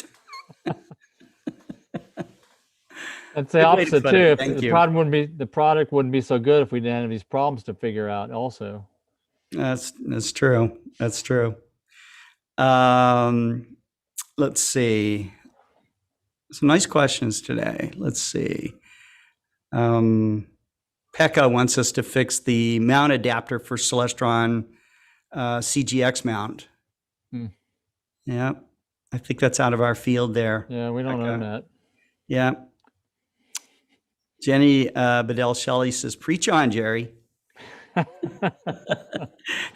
the opposite too. The product wouldn't be so good if we didn't have these problems to figure out also. That's true. That's true. Let's see. Some nice questions today. Let's see. Pekka wants us to fix the mount adapter for Celestron CGX mount. Yeah, I think that's out of our field there. Yeah, we don't own that. Yeah. Jenny Bedell Shelley says, preach on, Jerry.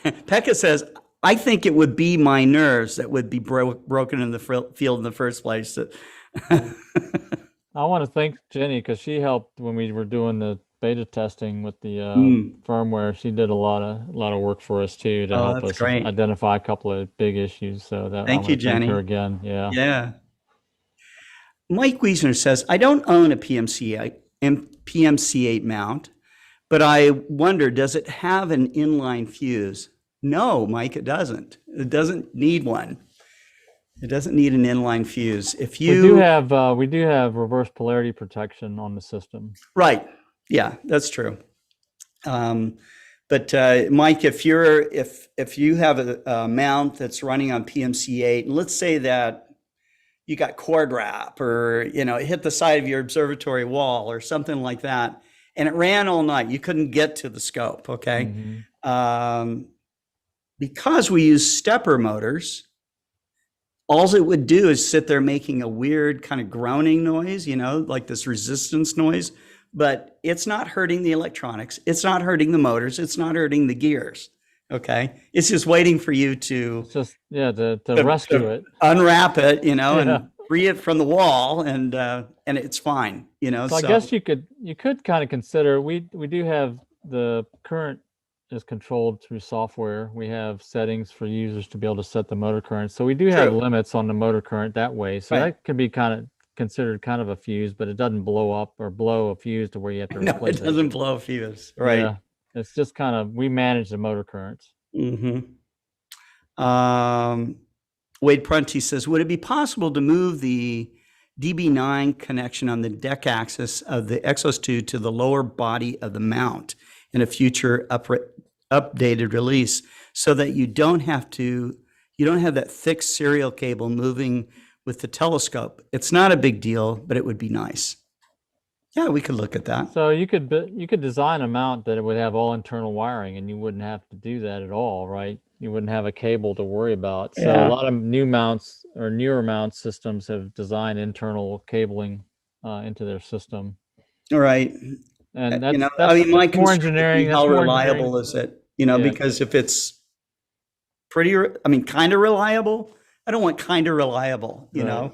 Pekka says, I think it would be my nerves that would be broken in the field in the first place. I want to thank Jenny because she helped when we were doing the beta testing with the firmware. She did a lot of work for us too to help That's us great. identify a couple of big issues. So that Thank I you, want to thank Jenny. her again. Yeah. Yeah. Mike Wiesner says, I don't own a PMC8 mount, but I wonder, does it have an inline fuse? No, Mike, it doesn't. It doesn't need one. It doesn't need an inline fuse. If you we do have reverse polarity protection on the system. Right. Yeah, that's true. But Mike, if you have a mount that's running on PMC8, and let's say that you got cord wrap or it hit the side of your observatory wall or something like that, and it ran all night, you couldn't get to the scope. Okay, because we use stepper motors, all it would do is sit there making a weird kind of groaning noise, like this resistance noise. But it's not hurting the electronics. It's not hurting the motors. It's not hurting the gears. Okay. It's just waiting for you to to rescue it, unwrap it, and free it from the wall, and it's fine, So I guess you could kind of consider, we do have the current is controlled through software. We have settings for users to be able to set the motor current. So we do have limits on the motor current that way. So that could be considered kind of a fuse, but it doesn't blow up or blow a fuse to where you have to replace it. No, it doesn't blow a fuse. Right. Yeah. It's just kind of, we manage the motor currents. Wade Prunty says, would it be possible to move the DB9 connection on the deck axis of the Exos 2 to the lower body of the mount in a future updated release so that you don't have that thick serial cable moving with the telescope? It's not a big deal, but it would be nice. Yeah, we could look at that. So you could design a mount that it would have all internal wiring, and you wouldn't have to do that at all, right? You wouldn't have a cable to worry about. So a lot of new mounts or newer mount systems have designed internal cabling into their system. All right. And that's my more engineering. How reliable is it? Because if it's kind of reliable, I don't want kind of reliable, because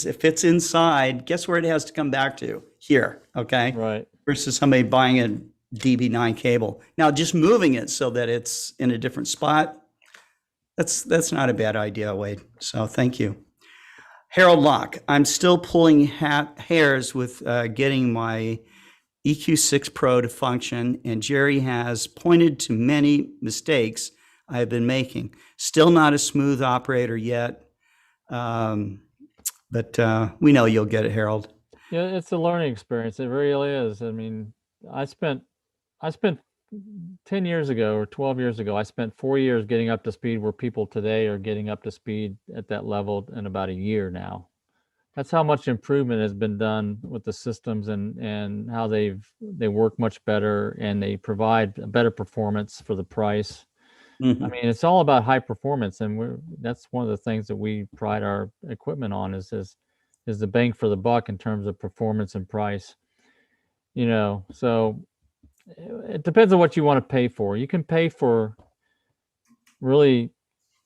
if it's inside, guess where it has to come back to? Here, okay? Right. Versus somebody buying a DB9 cable. Now, just moving it so that it's in a different spot, that's not a bad idea, Wade. So thank you. Harold Locke, I'm still pulling hairs with getting my EQ6 Pro to function, and Jerry has pointed to many mistakes I have been making. Still not a smooth operator yet, but we know you'll get it, Harold. Yeah, it's a learning experience. It really is. I mean, I spent 10 years ago or 12 years ago, I spent 4 years getting up to speed where people today are getting up to speed at that level in about a year now. That's how much improvement has been done with the systems and how they work much better and they provide a better performance for the price. I mean, it's all about high performance, and that's one of the things that we pride our equipment on is the bang for the buck in terms of performance and price. So it depends on what you want to pay for. You can pay for really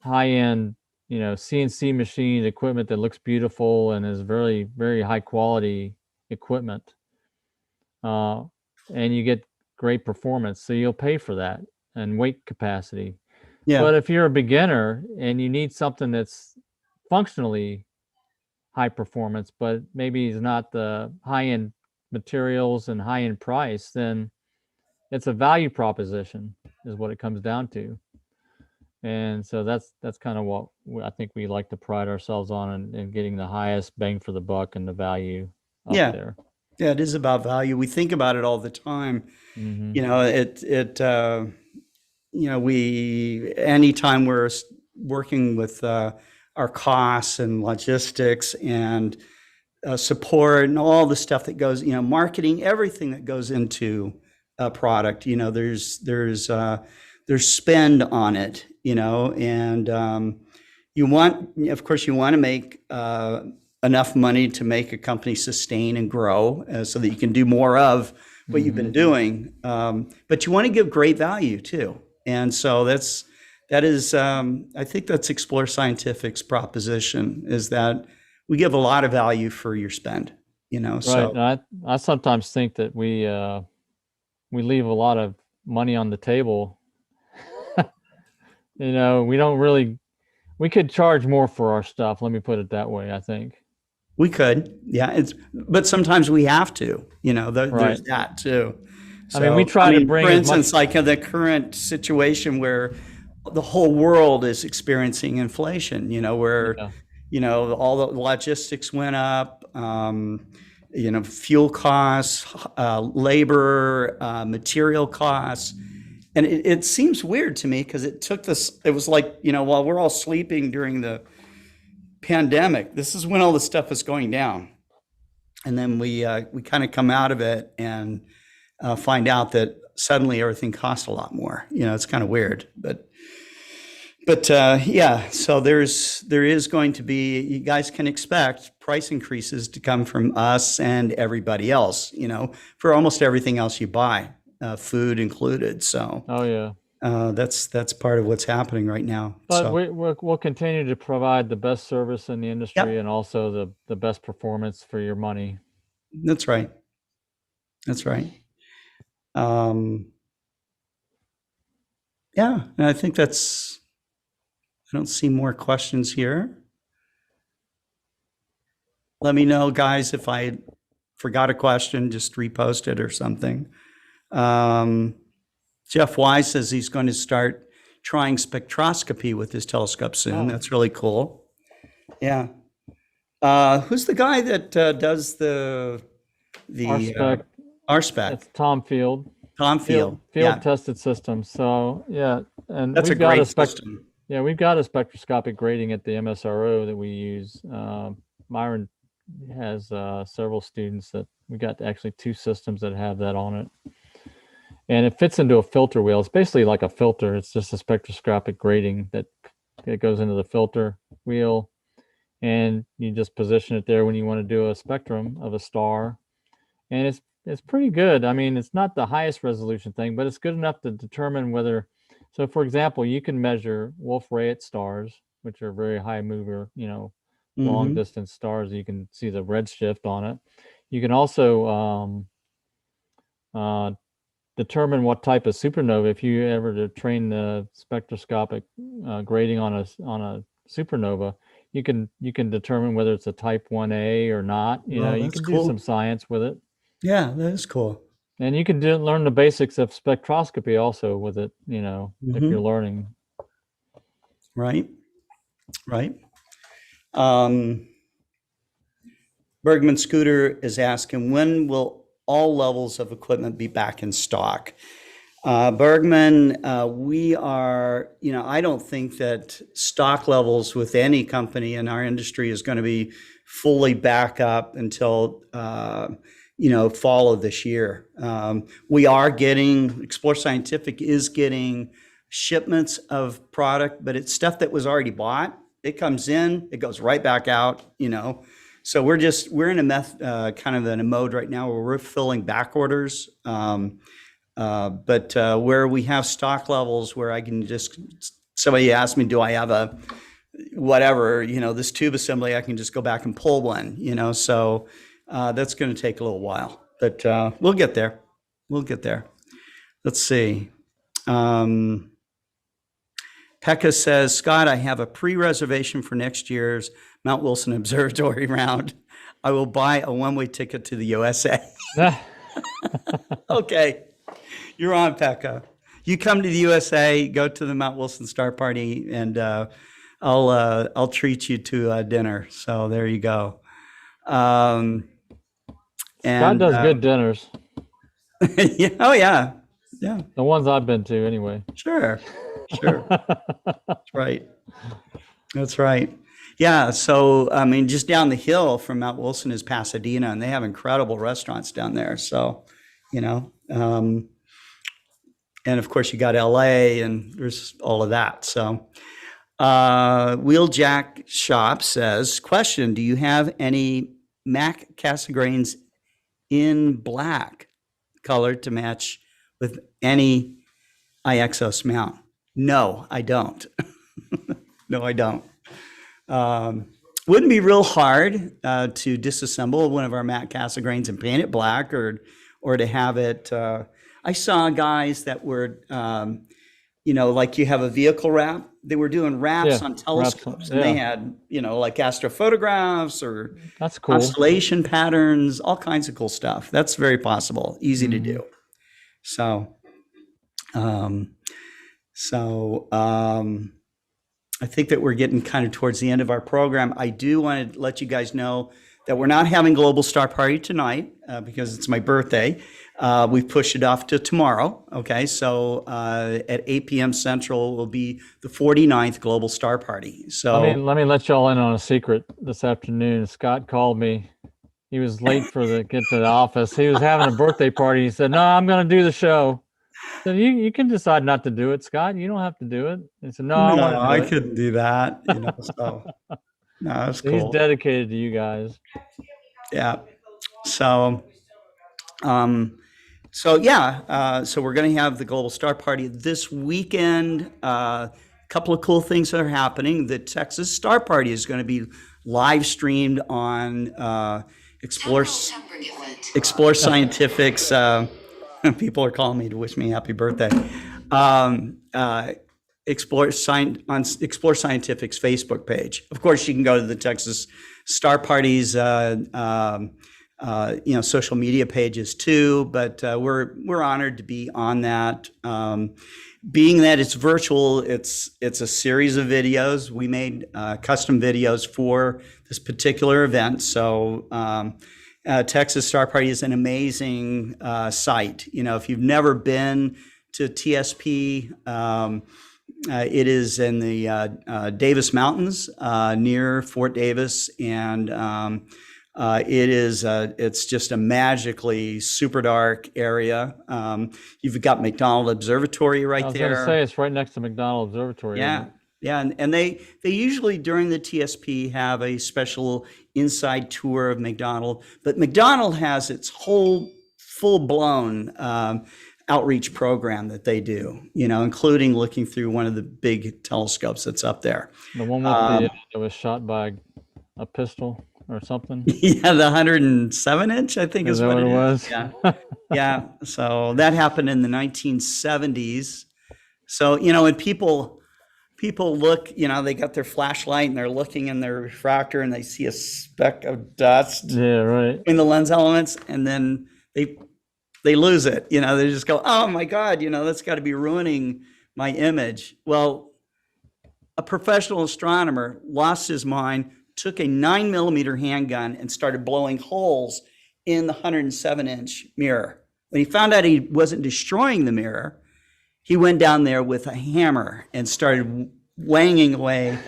high-end, CNC machined equipment that looks beautiful and is very, very high quality equipment. And you get great performance. So you'll pay for that and weight capacity. Yeah. But if you're a beginner and you need something that's functionally high performance, but maybe is not the high-end materials and high-end price, then it's a value proposition is what it comes down to. And so that's kind of what I think we like to pride ourselves on in getting the highest bang for the buck and the value up there. Yeah, it is about value. We think about it all the time. Anytime we're working with our costs and logistics and support and all the stuff that goes, marketing, everything that goes into a product, there's spend on it, and you want to make enough money to make a company sustain and grow so that you can do more of what you've been doing. But you want to give great value too. And so that's That is, I think that's Explore Scientific's proposition, is that we give a lot of value for your spend, Right. so. And I sometimes think that we leave a lot of money on the table. We don't really, we could charge more for our stuff. Let me put it that way, I think. We could, yeah, but sometimes we have to, there's Right. that too. I mean, we try to bring for as much- instance, like in the current situation where the whole world is experiencing inflation, where, Yeah. all the logistics went up, fuel costs, labor, material costs. And it seems weird to me because it was like, while we're all sleeping during the pandemic, this is when all the stuff was going down. And then we kind of come out of it and find out that suddenly everything costs a lot more. It's kind of weird, but yeah. So there is going to be, you guys can expect price increases to come from us and everybody else. For almost everything else you buy, food included. So Oh yeah. that's part of what's happening right now. But So we'll continue to provide the best service in the industry Yep. and also the best performance for your money. that's right. That's right. Yeah, and I think I don't see more questions here. Let me know, guys, if I forgot a question, just repost it or something. Jeff Wise says he's going to start trying spectroscopy with his telescope soon. Oh. That's really cool. Yeah. Who's the guy that does the RSpec. RSpec? That's Tom Field. Tom Field. Field Yeah, tested system. So yeah, and that's a we've got great spec- system. Yeah, we've got a spectroscopic grading at the MSRO that we use. Myron has several students that we got actually 2 systems that have that on it. And it fits into a filter wheel. It's basically like a filter. It's just a spectroscopic grading that goes into the filter wheel. And you just position it there when you want to do a spectrum of a star. And it's pretty good. I mean, it's not the highest resolution thing, but it's good enough to determine whether, so for example, you can measure Wolf-Rayet stars, which are very high mover, long Mhm. distance stars. You can see the redshift on it. You can also determine what type of supernova. If you ever to train the spectroscopic grading on a supernova, you can determine whether it's a type 1A or not. You that's can cool. do some science with it. Yeah, that is cool. And you can learn the basics of spectroscopy also with it, if Mhm. you're learning. Right. Bergman Scooter is asking, when will all levels of equipment be back in stock? Bergman, we are, I don't think that stock levels with any company in our industry is going to be fully back up until, fall of this year. We are getting, Explore Scientific is getting shipments of product, but it's stuff that was already bought. It comes in, it goes right back out, So we're in kind of in a mode right now where we're filling back orders. But where we have stock levels where I can somebody asked me, do I have a whatever, this tube assembly, I can just go back and pull one, so that's going to take a little while, but we'll get there. Let's see. Pekka says, Scott, I have a pre-reservation for next year's Mount Wilson Observatory round. I will buy a one-way ticket to the USA. Okay. You're on, Pekka. You come to the USA, go to the Mount Wilson Star Party, and I'll treat you to dinner. So there you go. Scott does good dinners. Yeah, oh yeah. The ones I've been to anyway. Sure. That's right. Yeah. So, I mean, just down the hill from Mount Wilson is Pasadena, and they have incredible restaurants down there. So, and of course you got LA and there's all of that. So, Wheeljack Shop says, question, do you have any Mac Cassegrains in black color to match with any IXOS mount? No, I don't. No, I don't. Wouldn't be real hard to disassemble one of our matte Cassegrains and paint it black, or to have it. I saw guys that were, like you have a vehicle wrap. They were doing wraps on telescopes, and they had, like astrophotographs or That's cool. constellation patterns, all kinds of cool stuff. That's very possible, easy to do. So, I think that we're getting kind of towards the end of our program. I do want to let you guys know that we're not having Global Star Party tonight because it's my birthday. We've pushed it off to tomorrow. Okay, so at 8 p.m. Central will be the 49th Global Star Party. So let me let y'all in on a secret. This afternoon, Scott called me. He was late get to the office. He was having a birthday party. He said, "No, I'm going to do the show." So you can decide not to do it, Scott. You don't have to do it. He said, "No, I couldn't do that." So no, that's cool. He's dedicated to you guys. Yeah. So so we're going to have the Global Star Party this weekend. A couple of cool things are happening. The Texas Star Party is going to be live streamed on Explore Scientific's. People are calling me to wish me happy birthday. Explore Scientific's Facebook page. Of course, you can go to the Texas Star Party's social media pages too. But we're honored to be on that. Being that it's virtual, it's a series of videos. We made custom videos for this particular event. So Texas Star Party is an amazing site. If you've never been to TSP, it is in the Davis Mountains near Fort Davis, and it's just a magically super dark area. You've got McDonald Observatory right there. I was going to say it's right next to McDonald Observatory. Yeah. Yeah, and they usually during the TSP have a special inside tour of McDonald, but McDonald has its whole full-blown outreach program that they do, including looking through one of the big telescopes that's up there. The one with that was shot by a pistol or something. Yeah, the 107-inch, I think is what it was. Yeah, yeah. So that happened in the 1970s. So when people look, they got their flashlight and they're looking in their refractor and they see a speck of dust in the lens elements, and then they lose it. They just go, "Oh my God, that's got to be ruining my image." Well, a professional astronomer lost his mind, took a 9mm handgun and started blowing holes in the 107-inch mirror. When he found out he wasn't destroying the mirror, he went down there with a hammer and started wanging away,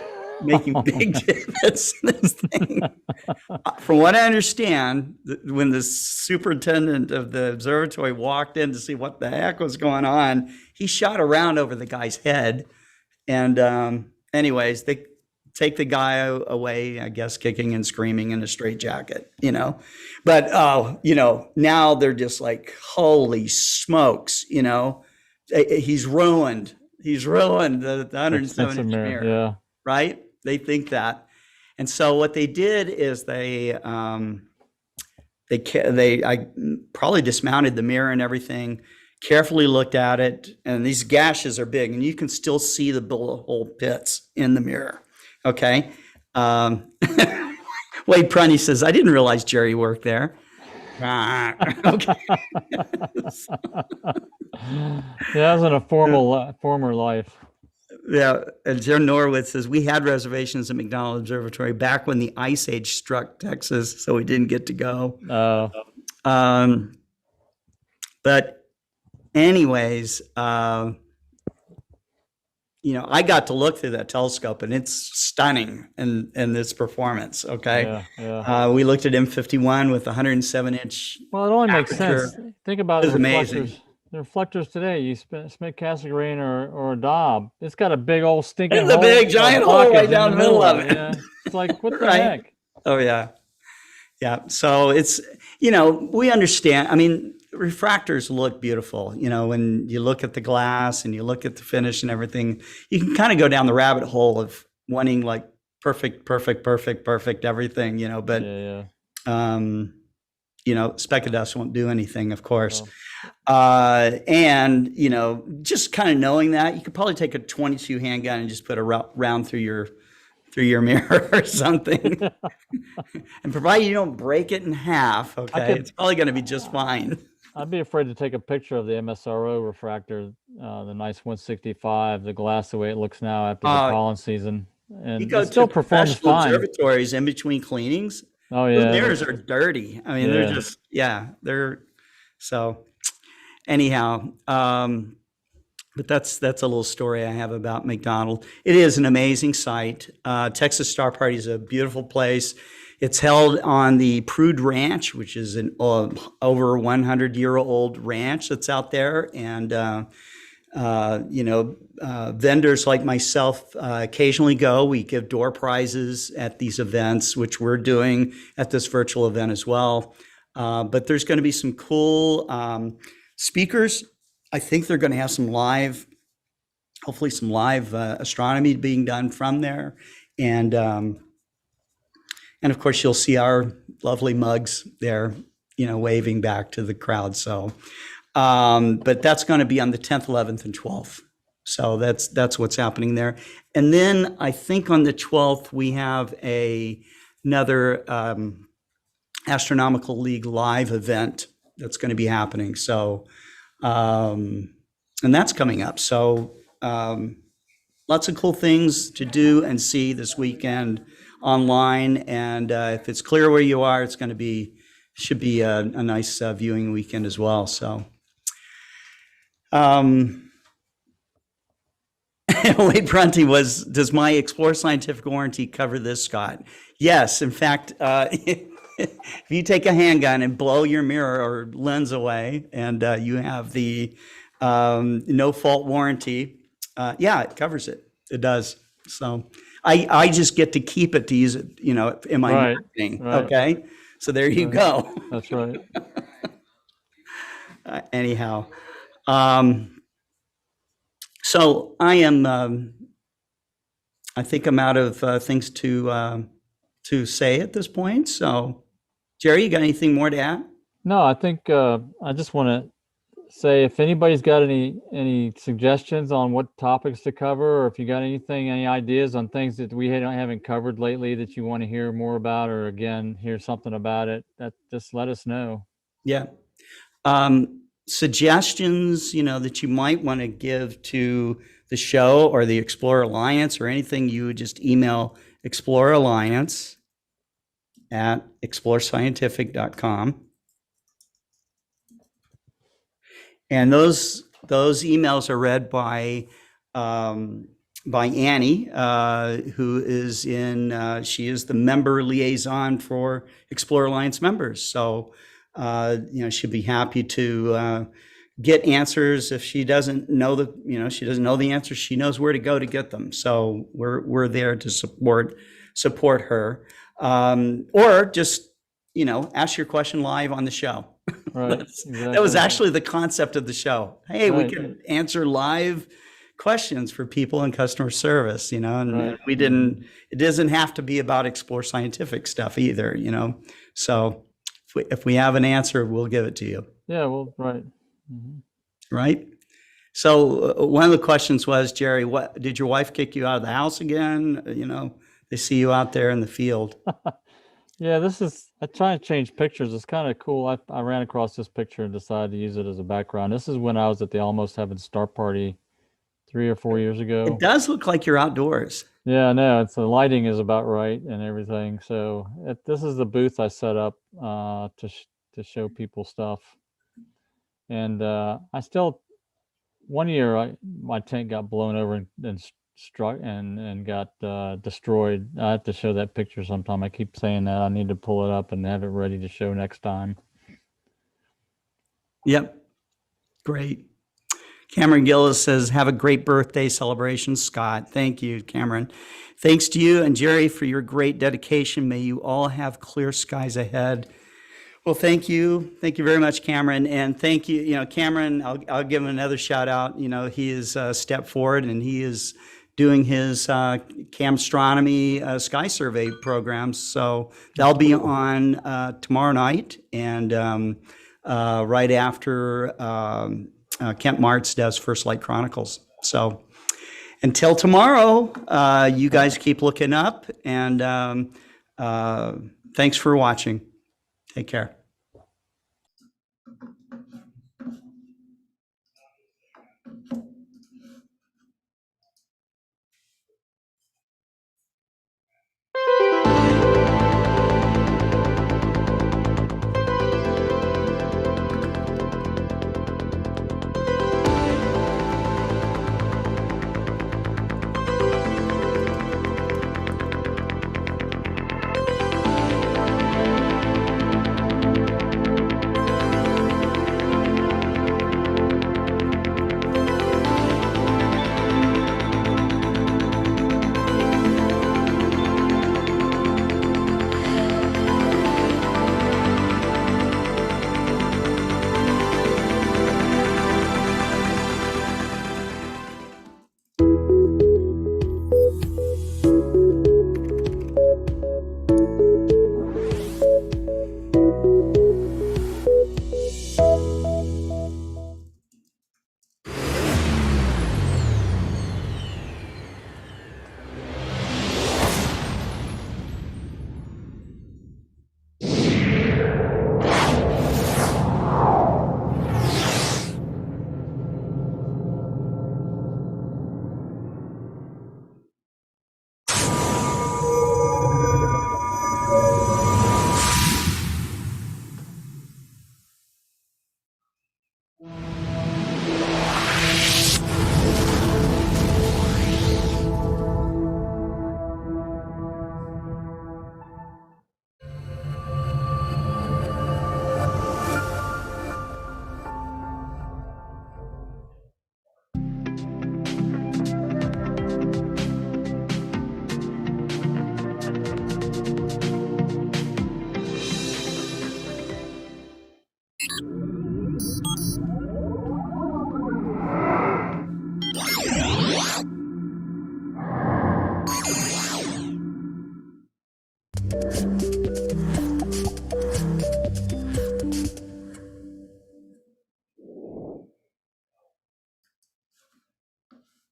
making big divots in this thing. From what I understand, when the superintendent of the observatory walked in to see what the heck was going on, he shot a round over the guy's head. And anyways, they take the guy away, I guess, kicking and screaming in a straitjacket, But, now they're just like, holy smokes, he's ruined the 107-inch mirror, yeah. Right? They think that. And so what they did is they probably dismounted the mirror and everything, carefully looked at it, and these gashes are big, and you can still see the bullet hole pits in the mirror. Okay. Wade Prunty says, "I didn't realize Jerry worked there." Okay. That was in a former life. Yeah, and Jim Norwood says, "We had reservations at McDonald Observatory back when the Ice Age struck Texas, so we didn't get to go." But anyways, I got to look through that telescope, and it's stunning in its performance. Okay. Yeah. We looked at M51 with 107-inch. Well, it only makes sense. Think about it. It's reflectors. amazing. The reflectors today, you Smith Cassegrain or a Daub, it's got a big old stinking hole. It's a big giant hole right down the middle of it. Yeah. It's like, what the right? heck? Oh, yeah. Yeah. So it's, we understand. I mean, refractors look beautiful. You know, when you look at the glass and you look at the finish and everything, you can kind of go down the rabbit hole of wanting like perfect everything, you know, but, Yeah. you know, speck of dust won't do anything, of course. Well, And, you know, just kind of knowing that, you could probably take a 22 handgun and just put a round through your mirror or something. And provided you don't break it in half, okay, it's probably going to be just fine. I'd be afraid to take a picture of the MSRO refractor, the nice 165, the glass the way it looks now after the pollen season. And You go it still to performs professional fine. observatories in between cleanings. Oh Those yeah. mirrors are dirty. I mean, they're Yeah. just, they're, so anyhow, but that's a little story I have about McDonald. It is an amazing site. Texas Star Party is a beautiful place. It's held on the Prude Ranch, which is an over 100-year-old ranch that's out there. And, you know, vendors like myself occasionally go. We give door prizes at these events, which we're doing at this virtual event as well. But there's going to be some cool speakers. I think they're going to have hopefully some live astronomy being done from there. And of course, you'll see our lovely mugs there, you know, waving back to the crowd. So, but that's going to be on the 10th, 11th, and 12th. So that's what's happening there. And then I think on the 12th, we have another Astronomical League live event that's going to be happening. So, and that's coming up. So, lots of cool things to do and see this weekend online. And if it's clear where you are, should be a nice viewing weekend as well. So, Wade Prunty does my Explore Scientific warranty cover this, Scott? Yes. In fact, if you take a handgun and blow your mirror or lens away and you have the no fault warranty, yeah, it covers it. It does. So I just get to keep it to use it, you know, in my marketing. Right. Okay. So there you go. That's right. Anyhow. So I am, I think I'm out of things to say at this point. So Jerry, you got anything more to add? No, I think I just want to say if anybody's got any suggestions on what topics to cover, or if you got any ideas on things that we haven't covered lately that you want to hear more about, or again, hear something about it, that just let us know. Yeah. Suggestions, you know, that you might want to give to the show or the Explorer Alliance or anything, you would just email Explorer Alliance at explorescientific.com. And those emails are read by Annie, who is she is the member liaison for Explorer Alliance members. So, you know, she'd be happy to get answers if she doesn't know she doesn't know the answers. She knows where to go to get them. So we're there to support her, or just, you know, ask your question live on the show. Right. That was actually the concept of the show. Hey, we Right. can answer live questions for people in customer service, you know, and Right. it doesn't have to be about Explore Scientific stuff either, you know. So if we have an answer, we'll give it to you. Yeah, well, right. Mhm. Right. So one of the questions was, Jerry, what did your wife kick you out of the house again? You know, they see you out there in the field. Yeah, I try to change pictures. It's kind of cool. I ran across this picture and decided to use it as a background. This is when I was at the Almost Heaven Star Party 3 or 4 years ago. It does look like you're outdoors. Yeah, no, the lighting is about right and everything. So this is the booth I set up to show people stuff. And I still, one year my tent got blown over and struck and got destroyed. I have to show that picture sometime. I keep saying that. I need to pull it up and have it ready to show next time. Yep. Great. Cameron Gillis says, have a great birthday celebration, Scott. Thank you, Cameron. Thanks to you and Jerry for your great dedication. May you all have clear skies ahead. Well, thank you. Thank you very much, Cameron. And thank you, Cameron, I'll give him another shout out. He has stepped forward and he is doing his Camstronomy sky survey programs. So they'll be on tomorrow night and right after Kent Martz does First Light Chronicles. So until tomorrow, you guys keep looking up and thanks for watching. Take care.